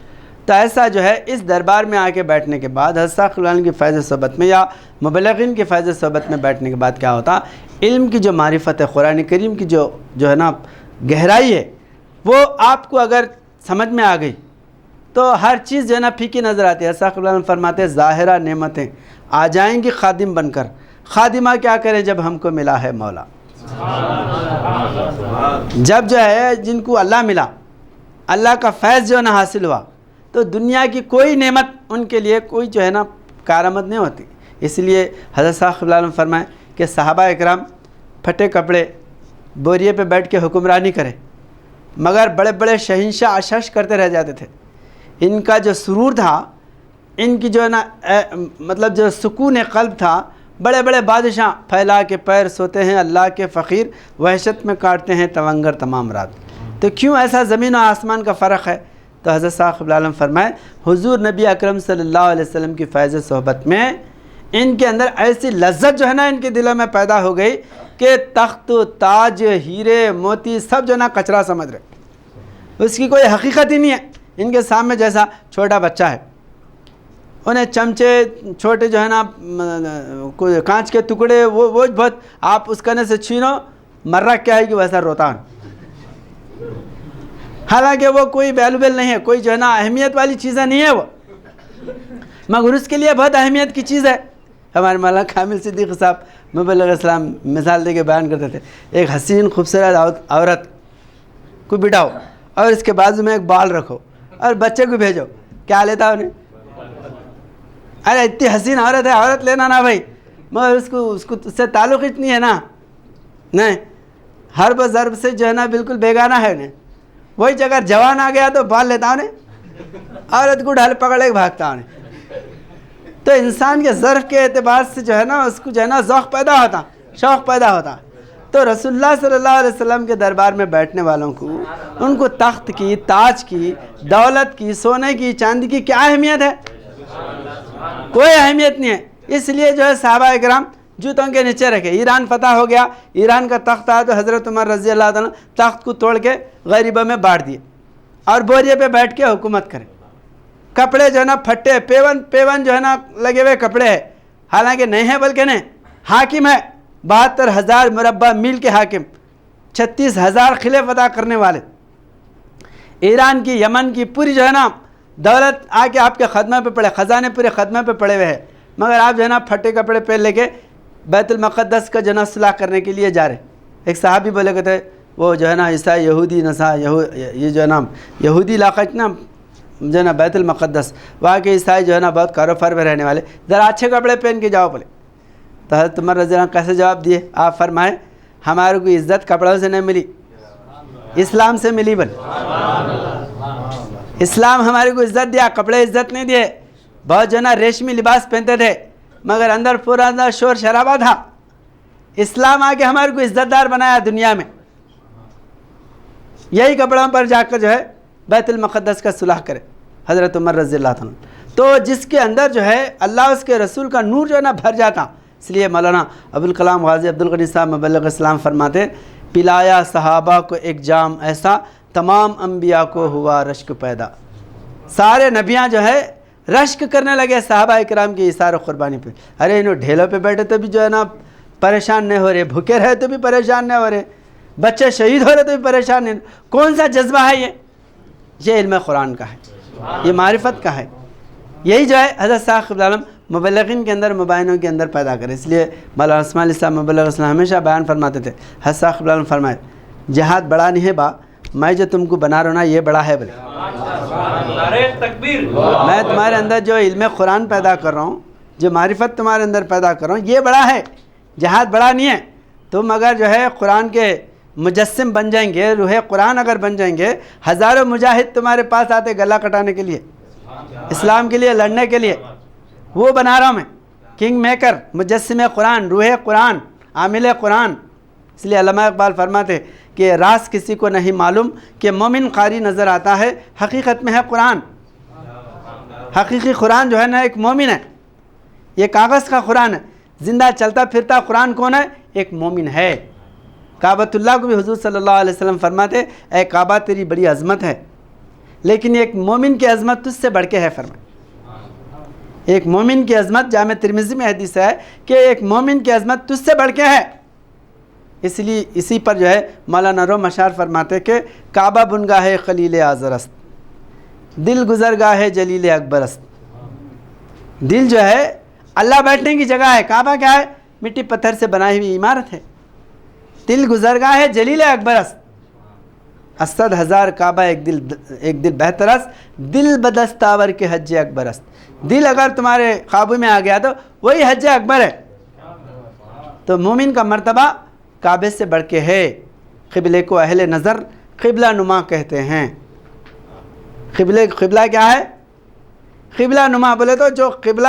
تو ایسا جو ہے اس دربار میں آ کے بیٹھنے کے بعد حضرت صاحب صلی اللہ علیہ وسلم کی فیض صحبت میں یا مبلغین کی فیض صحبت میں بیٹھنے کے بعد کیا ہوتا، علم کی جو معرفت ہے، قرآن کریم کی جو ہے نا گہرائی ہے، وہ آپ کو اگر سمجھ میں آ گئی تو ہر چیز جو ہے نا پھیکی نظر آتی ہے۔ حضرت صاحب صلی اللہ علیہ وسلم فرماتے ہیں ظاہرہ نعمتیں آ جائیں گی خادم بن کر، خادمہ کیا کریں جب ہم کو ملا ہے مولا۔ جب جو ہے جن کو اللہ ملا، اللہ کا فیض جو ہے نا حاصل ہوا، تو دنیا کی کوئی نعمت ان کے لیے کوئی جو ہے نا کارآمد نہیں ہوتی۔ اس لیے حضرت صاحب صلی اللہ علیہ وسلم فرمائے کہ صحابہ اکرام پھٹے کپڑے بوریے پہ بیٹھ کے حکمرانی کرے، مگر بڑے بڑے شہنشاہ عشش کرتے رہ جاتے تھے۔ ان کا جو سرور تھا، ان کی جو ہے نا مطلب جو سکون قلب تھا، بڑے بڑے بادشاہ پھیلا کے پیر سوتے ہیں، اللہ کے فقیر وحشت میں کاٹتے ہیں تونگر تمام رات۔ تو کیوں ایسا زمین و آسمان کا فرق ہے؟ تو حضرت صاحب صلی اللہ علیہ وسلم فرمائے حضور نبی اکرم صلی اللہ علیہ وسلم کی فیض صحبت میں ان کے اندر ایسی لذت جو ہے نا ان کے دلوں میں پیدا ہو گئی کہ تخت و تاج، ہیرے موتی سب جو ہے نا کچرا سمجھ رہے، اس کی کوئی حقیقت ہی نہیں ہے۔ ان کے سامنے جیسا چھوٹا بچہ ہے، انہیں چمچے چھوٹے جو ہے نا کانچ کے ٹکڑے وہ بہت، آپ اس کنے سے چھینو مرہ کیا ہے کہ ویسا روتا ہے، حالانکہ وہ کوئی ویلیبل نہیں ہے، کوئی جو ہے نا اہمیت والی چیزیں نہیں ہے وہ، مگر اس کے لیے بہت اہمیت کی چیز ہے۔ ہمارے مولانا کامل صدیق صاحب مبلغ اسلام مثال دے کے بیان کرتے تھے، ایک حسین خوبصورت عورت کو بٹھاؤ اور اس کے بازو میں ایک بال رکھو اور بچے کو بھیجو، کیا لیتا انہیں؟ ارے اتنی حسین عورت ہے، عورت لینا نا بھائی، مگر اس کو اس سے تعلق اتنی ہے نا، نہیں حرب ضرب سے جو ہے نا بالکل بیگانہ ہے انہیں، وہی جگہ جوان آ گیا تو بال لیتا انہیں، عورت کو ڈھال پکڑ کے بھاگتا انہیں۔ تو انسان کے ظرف کے اعتبار سے جو ہے نا اس کو جو ہے نا ذوق پیدا ہوتا، شوق پیدا ہوتا۔ تو رسول اللہ صلی اللہ علیہ وسلم کے دربار میں بیٹھنے والوں کو، ان کو تخت کی، تاج کی، دولت کی، سونے کی، چاندی کی کیا اہمیت ہے؟ کوئی اہمیت نہیں ہے۔ اس لیے جو ہے صحابہ اکرام جوتوں کے نیچے رکھے۔ ایران فتح ہو گیا، ایران کا تخت آیا تو حضرت عمر رضی اللہ عنہ تخت کو توڑ کے غریبوں میں بانٹ دیے اور بوریے پہ بیٹھ کے حکومت کرے۔ کپڑے جو ہے نا پھٹے، پیون جو ہے نا لگے ہوئے کپڑے ہیں، حالانکہ نہیں ہے بلکہ نہیں، حاکم ہے 72,000 مربع میل کے حاکم، 36,000 قلعے فتح کرنے والے، ایران کی، یمن کی پوری جو ہے نا دولت آ کے آپ کے خدمے پہ پڑے، خزانے پورے خدمے پہ پڑے ہوئے ہیں، مگر آپ جو ہے نا پھٹے کپڑے پہن لے کے بیت المقدس کا جو ہے نا صلح کرنے کے لیے جا رہے. ایک صحابی بولے کہ تھے وہ جو ہے نا عیسائی یہودی یہ جو ہے نا یہودی علاقہ نا جو ہے نا بیت المقدس، وہاں کے عیسائی جو ہے نا بہت کاروبار میں رہنے والے، ذرا اچھے کپڑے پہن کے جاؤ بولے. تو حضرت عمر رضی اللہ عنہ کیسے جواب دیے؟ آپ فرمائیں ہمارے کو عزت کپڑوں سے نہیں ملی، اسلام سے ملی. بل اسلام ہمارے کو عزت دیا، کپڑے عزت نہیں دیے. بہت جو ہے نا ریشمی لباس پہنتے تھے مگر اندر پورا اندر شور شرابہ تھا. اسلام آ کے ہمارے کو عزت دار بنایا دنیا میں. یہی کپڑوں پر جا کر جو ہے بیت المقدس کا صلح کرے حضرت عمر رضی اللہ عنہ. تو جس کے اندر جو ہے اللہ اس کے رسول کا نور جو ہے نا بھر جاتا. اس لیے مولانا ابوالکلام غازی عبدالغنی صاحب مبلغ اسلام فرماتے پلایا صحابہ کو ایک جام ایسا تمام انبیاء کو ہوا رشک پیدا. سارے نبیاں جو ہے رشک کرنے لگے صحابہ اکرام کی اثار و قربانی پہ. ارے انہوں ڈھیلوں پہ بیٹھے تو بھی جو ہے نا پریشان نہیں ہو رہے، بھوکے رہے تو بھی پریشان نہیں ہو رہے، بچے شہید ہو رہے تو بھی پریشان نہیں. کون سا جذبہ ہے یہ علم قرآن کا ہے، یہ معرفت کا ہے. یہی جو ہے حضرت صاحب قبلہ عالم مبلغین کے اندر مبینوں کے اندر پیدا کرے. اس لیے مولانا عثمان علی صاحب مبلغ اسلام ہمیشہ بیان فرماتے تھے، حضرت صاحب قبلہ عالم فرمائے جہاد بڑا نہیں ہے با، میں جو تم کو بنا رہا ہوں نا یہ بڑا ہے. بولے میں تمہارے اندر جو علم قرآن پیدا کر رہا ہوں، جو معرفت تمہارے اندر پیدا کر رہا ہوں یہ بڑا ہے، جہاد بڑا نہیں ہے. تم اگر جو ہے قرآن کے مجسم بن جائیں گے، روح قرآن اگر بن جائیں گے، ہزاروں مجاہد تمہارے پاس آتے گلا کٹانے کے لیے، اسلام کے لیے لڑنے کے لیے. وہ بنا رہا ہوں میں کنگ میکر، مجسم قرآن، روح قرآن، عامل قرآن. اس لیے علامہ اقبال فرماتے کہ راز کسی کو نہیں معلوم کہ مومن قاری نظر آتا ہے، حقیقت میں ہے قرآن. حقیقی قرآن جو ہے نا ایک مومن ہے، یہ کاغذ کا قرآن ہے. زندہ چلتا پھرتا قرآن کون ہے؟ ایک مومن ہے. کعبۃ اللہ کو بھی حضور صلی اللہ علیہ وسلم فرماتے اے کعبہ تیری بڑی عظمت ہے لیکن ایک مومن کی عظمت تجھ سے بڑھ کے ہے. فرمائے ایک مومن کی عظمت، جامع ترمذی میں حدیث ہے کہ ایک مومن کی عظمت تجھ سے بڑھ کے ہے. اس لیے اسی پر جو ہے مولانا روم اشعار فرماتے کہ کعبہ بنگاہ خلیل آزر است، دل گزرگاہ جلیل اکبر است. دل جو ہے اللہ بیٹھنے کی جگہ ہے، کعبہ کیا ہے؟ مٹی پتھر سے بنائی ہوئی عمارت ہے. دل گزرگاہ جلیل اکبر است، 80,000 کعبہ ایک دل بہتر است، دل بدستاور کے حج اکبر است. دل اگر تمہارے قابو میں آ گیا تو وہی حج اکبر ہے. تو مومن کا مرتبہ کعبے سے بڑھ کے ہے. قبلے کو اہل نظر قبلہ نما کہتے ہیں. قبلہ کیا ہے؟ قبلہ نما بولے تو جو قبلہ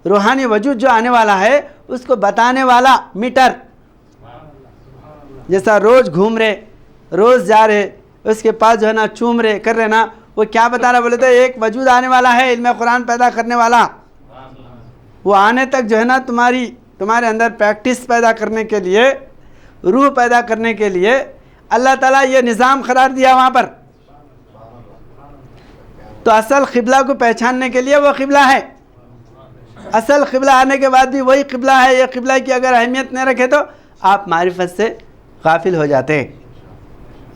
روحانی وجود جو آنے والا ہے اس کو بتانے والا میٹر. جیسا روز گھوم رہے، روز جا رہے، اس کے پاس جو ہے نا چوم رہے کر رہے نا، وہ کیا بتا رہا؟ بولے تو ایک وجود آنے والا ہے، علم قرآن پیدا کرنے والا. وہ آنے تک جو ہے نا تمہارے اندر پریکٹس پیدا کرنے کے لیے، روح پیدا کرنے کے لیے اللہ تعالیٰ یہ نظام قرار دیا وہاں پر. تو اصل قبلہ کو پہچاننے کے لیے وہ قبلہ ہے. اصل قبلہ آنے کے بعد بھی وہی قبلہ ہے. یہ قبلہ کی اگر اہمیت نہیں رکھے تو آپ معرفت سے غافل ہو جاتے،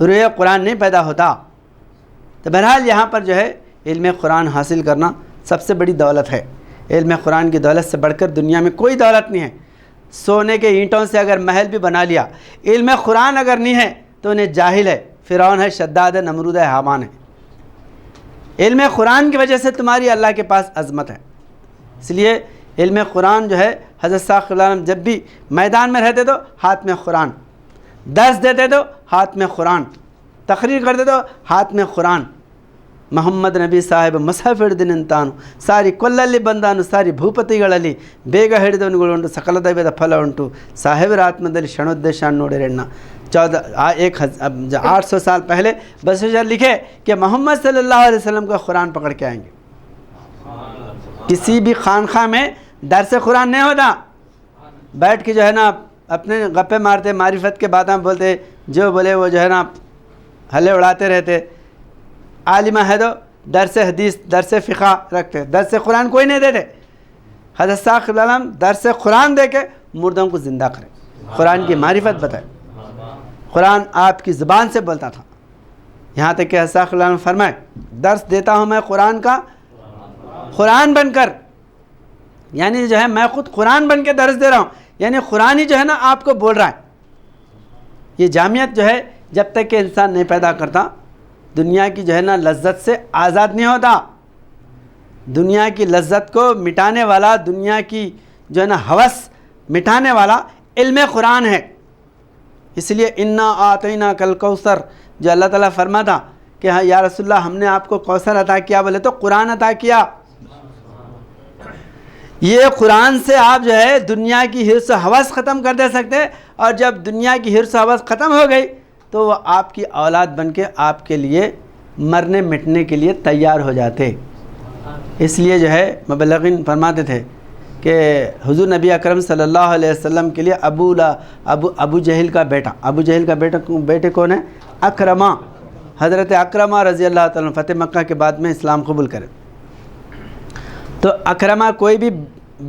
روح قرآن نہیں پیدا ہوتا. تو بہرحال یہاں پر جو ہے علم قرآن حاصل کرنا سب سے بڑی دولت ہے. علم قرآن کی دولت سے بڑھ کر دنیا میں کوئی دولت نہیں ہے. سونے کے اینٹوں سے اگر محل بھی بنا لیا، علم قرآن اگر نہیں ہے تو انہیں جاہل ہے، فرعون ہے، شداد ہے، نمرود ہے، حامان ہے. علم قرآن کی وجہ سے تمہاری اللہ کے پاس عظمت ہے. اس لیے علم قرآن جو ہے حضرت صاحب قبلہ عالم جب بھی میدان میں رہتے تو ہاتھ میں قرآن، درس دیتے تو ہاتھ میں قرآن، تقریر کرتے تو ہاتھ میں قرآن. محمد ನಬಿ ಸಾಹೇಬ ಮಸ್ಹಫ್ ಹಿಡಿದಿನಿಂತಾನು ಸಾರಿ ಕೊಲ್ಲಲ್ಲಿ ಬಂದಾನು ಸಾರಿ ಭೂಪತಿಗಳಲ್ಲಿ ಬೇಗ ಹಿಡಿದವನುಗಳುಂಟು ಸಕಲ ದೈವದ ಫಲ ಉಂಟು ಸಾಹೇಬರ ಆತ್ಮದಲ್ಲಿ ಕ್ಷಣೋದ್ದೇಶ ನೋಡಿರೆಣ್ಣ. 800 سال پہلے بسیجر لکھے کہ محمد صلی اللہ علیہ وسلم کا قرآن پکڑ کے آئیں گے. کسی بھی خانقاہ میں درس قرآن نہیں ہوتا. بیٹھ کے جو ہے نا اپنے گپے مارتے، معرفت کے باتیں بولتے، جو بولے وہ جو ہے نا ہلے اڑاتے رہتے. عالمہ ہے تو درس حدیث، درس فقہ رکھتے، درس قرآن کوئی نہیں دیتے. حضرت صاحب قبلہ عالم درس قرآن دے کے مردوں کو زندہ کرے، قرآن کی معرفت بتائے. قرآن آپ کی زبان سے بولتا تھا. یہاں تک کہ حضرت صاحب قبلہ عالم فرمائے درس دیتا ہوں میں قرآن کا، قرآن بن کر، یعنی جو ہے میں خود قرآن بن کے درس دے رہا ہوں. یعنی قرآن ہی جو ہے نا آپ کو بول رہا ہے. یہ جامعیت جو ہے جب تک کہ انسان نہیں پیدا کرتا دنیا کی جو ہے نا لذت سے آزاد نہیں ہوتا. دنیا کی لذت کو مٹانے والا, دنیا کی جو ہے نا ہوس مٹانے والا علم قرآن ہے. اس لیے انا آتینا کل کوثر جو اللہ تعالیٰ فرماتا کہ ہاں یا رسول اللہ ہم نے آپ کو کوثر عطا کیا, بولے تو قرآن عطا کیا. یہ قرآن سے آپ جو ہے دنیا کی حرص و ہوس ختم کر دے سکتے, اور جب دنیا کی حرص و ہوس ختم ہو گئی تو وہ آپ کی اولاد بن کے آپ کے لیے مرنے مٹنے کے لیے تیار ہو جاتے. اس لیے جو ہے مبلغین فرماتے تھے کہ حضور نبی اکرم صلی اللہ علیہ وسلم کے لیے ابو جہل کا بیٹے کون ہے؟ اکرمہ, حضرت اکرمہ رضی اللہ تعالیٰ فتح مکہ کے بعد میں اسلام قبول کرے. تو اکرمہ کوئی بھی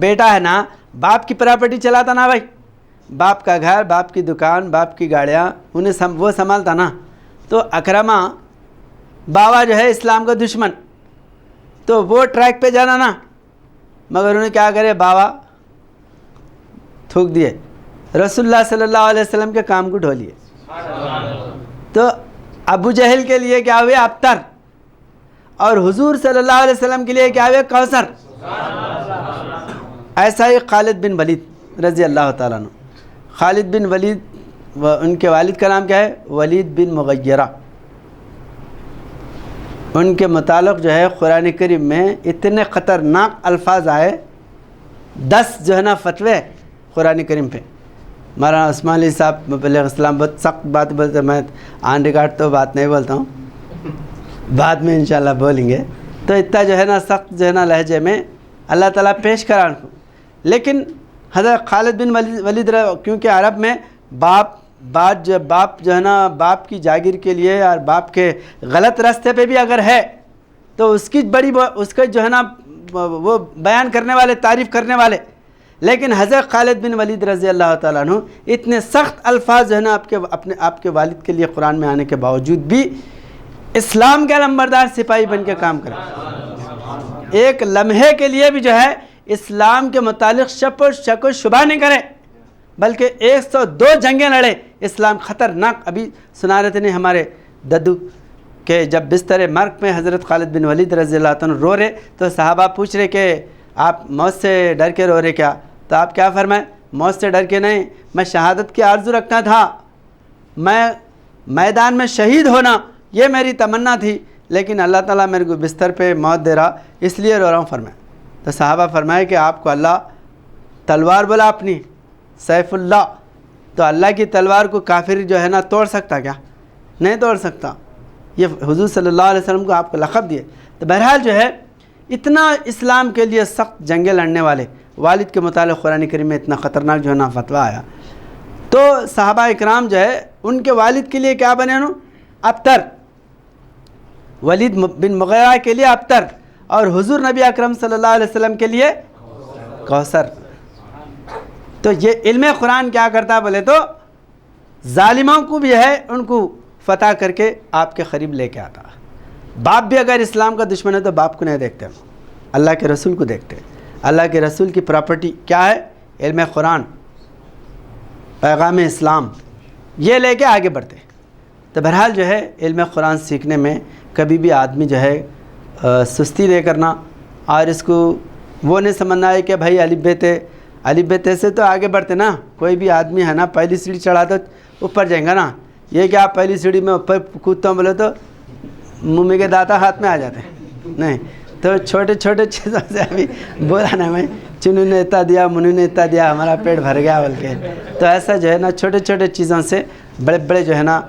بیٹا ہے نا باپ کی پراپرٹی چلاتا نا بھائی, باپ کا گھر, باپ کی دکان, باپ کی گاڑیاں انہیں وہ سنبھالتا نا. تو اکرمہ بابا جو ہے اسلام کا دشمن, تو وہ ٹریک پہ جانا نا, مگر انہیں کیا کرے بابا تھوک دیے, رسول اللہ صلی اللہ علیہ وسلم کے کام کو ڈھو لیے. تو ابو جہل کے لیے کیا ہوئے؟ ابتر. اور حضور صلی اللہ علیہ وسلم کے لیے کیا ہوئے؟ کوثر. ایسا ہی خالد بن ولید رضی اللہ تعالیٰ عنہ. خالد بن ولید ان کے والد کا نام کیا ہے؟ ولید بن مغیرہ. ان کے متعلق جو ہے قرآن کریم میں اتنے خطرناک الفاظ آئے, 10 جو ہے نا فتوے قرآن کریم پہ. مولانا عثمان علی صاحب مبلغ اسلام بہت سخت بات بولتے, میں آن ریکارڈ تو بات نہیں بولتا ہوں, بعد میں انشاءاللہ بولیں گے. تو اتنا جو ہے نا سخت جو ہے نا لہجے میں اللہ تعالیٰ پیش کرا ان کو. لیکن حضرت خالد بن ولید کیونکہ عرب میں باپ جو ہے نا باپ کی جاگیر کے لیے اور باپ کے غلط راستے پہ بھی اگر ہے تو اس کا جو ہے نا وہ بیان کرنے والے, تعریف کرنے والے. لیکن حضرت خالد بن ولید رضی اللہ تعالیٰ عنہ اتنے سخت الفاظ جو ہے نا آپ کے والد کے لیے قرآن میں آنے کے باوجود بھی اسلام کے نمبردار سپاہی بن کے کام کرے. ایک لمحے کے لیے بھی جو ہے اسلام کے متعلق شک و شبہ نہیں کرے, بلکہ 102 جنگیں لڑے. اسلام خطرناک. ابھی سنا رہے تھے ہمارے ددو کہ جب بستر مرگ میں حضرت خالد بن ولید رضی اللہ عنہ رو رہے تو صحابہ پوچھ رہے کہ آپ موت سے ڈر کے رو رہے کیا؟ تو آپ کیا فرمائیں؟ موت سے ڈر کے نہیں, میں شہادت کی آرزو رکھتا تھا, میں میدان میں شہید ہونا یہ میری تمنا تھی, لیکن اللہ تعالیٰ میرے کو بستر پہ موت دے رہا اس لیے رو رہا ہوں فرمائیں. تو صحابہ فرمائے کہ آپ کو اللہ تلوار بولا اپنی, سیف اللہ, تو اللہ کی تلوار کو کافر جو ہے نا توڑ سکتا کیا؟ نہیں توڑ سکتا. یہ حضور صلی اللہ علیہ وسلم کو آپ کو لقب دیے. تو بہرحال جو ہے اتنا اسلام کے لیے سخت جنگیں لڑنے والے والد کے متعلق قرآن کریم میں اتنا خطرناک جو ہے نا فتویٰ آیا. تو صحابہ اکرام جو ہے ان کے والد کے لیے کیا بنے انہوں؟ ابتر. ولید بن مغیرہ کے لیے ابتر, اور حضور نبی اکرم صلی اللہ علیہ وسلم کے لیے کوثر. تو یہ علم قرآن کیا کرتا ہے بولے تو ظالموں کو بھی ہے ان کو فتح کر کے آپ کے قریب لے کے آتا. باپ بھی اگر اسلام کا دشمن ہے تو باپ کو نہیں دیکھتے, اللہ کے رسول کو دیکھتے. اللہ کے رسول کی پراپرٹی کیا ہے؟ علم قرآن, پیغام اسلام, یہ لے کے آگے بڑھتے. تو بہرحال جو ہے علم قرآن سیکھنے میں کبھی بھی آدمی جو ہے سستی نہیں کرنا, اور اس کو وہ نہیں سمجھنا ہے کہ بھائی الف ب ت سے تو آگے بڑھتے نا. کوئی بھی آدمی ہے نا پہلی سیڑھی چڑھا تو اوپر جائیں گا نا, یہ کہ آپ پہلی سیڑھی میں اوپر کودتا ہوں بولے تو ممی کے داتا ہاتھ میں آ جاتے ہیں. نہیں تو چھوٹے چھوٹے چیزوں سے ابھی بولا نا میں چنو نے اتنا دیا منو نے اتنا دیا ہمارا پیٹ بھر گیا بول کے. تو ایسا جو ہے نا چھوٹے چھوٹے چیزوں سے بڑے بڑے جو ہے نا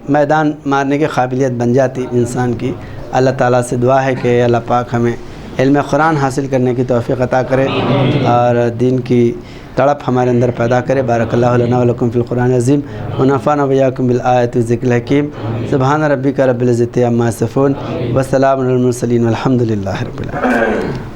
میدان مارنے کی قابلیت بن جاتی انسان کی. اللہ تعالیٰ سے دعا ہے کہ اللہ پاک ہمیں علم قرآن حاصل کرنے کی توفیق عطا کرے اور دین کی تڑپ ہمارے اندر پیدا کرے. بارک اللہ لنا و لکم فی القرآن العظیم و نفعنا و ایاکم بالآیات والذکر الحکیم. سبحان ربک رب العزۃ عما یصفون و سلام علی المرسلین والحمد للہ رب العالمین.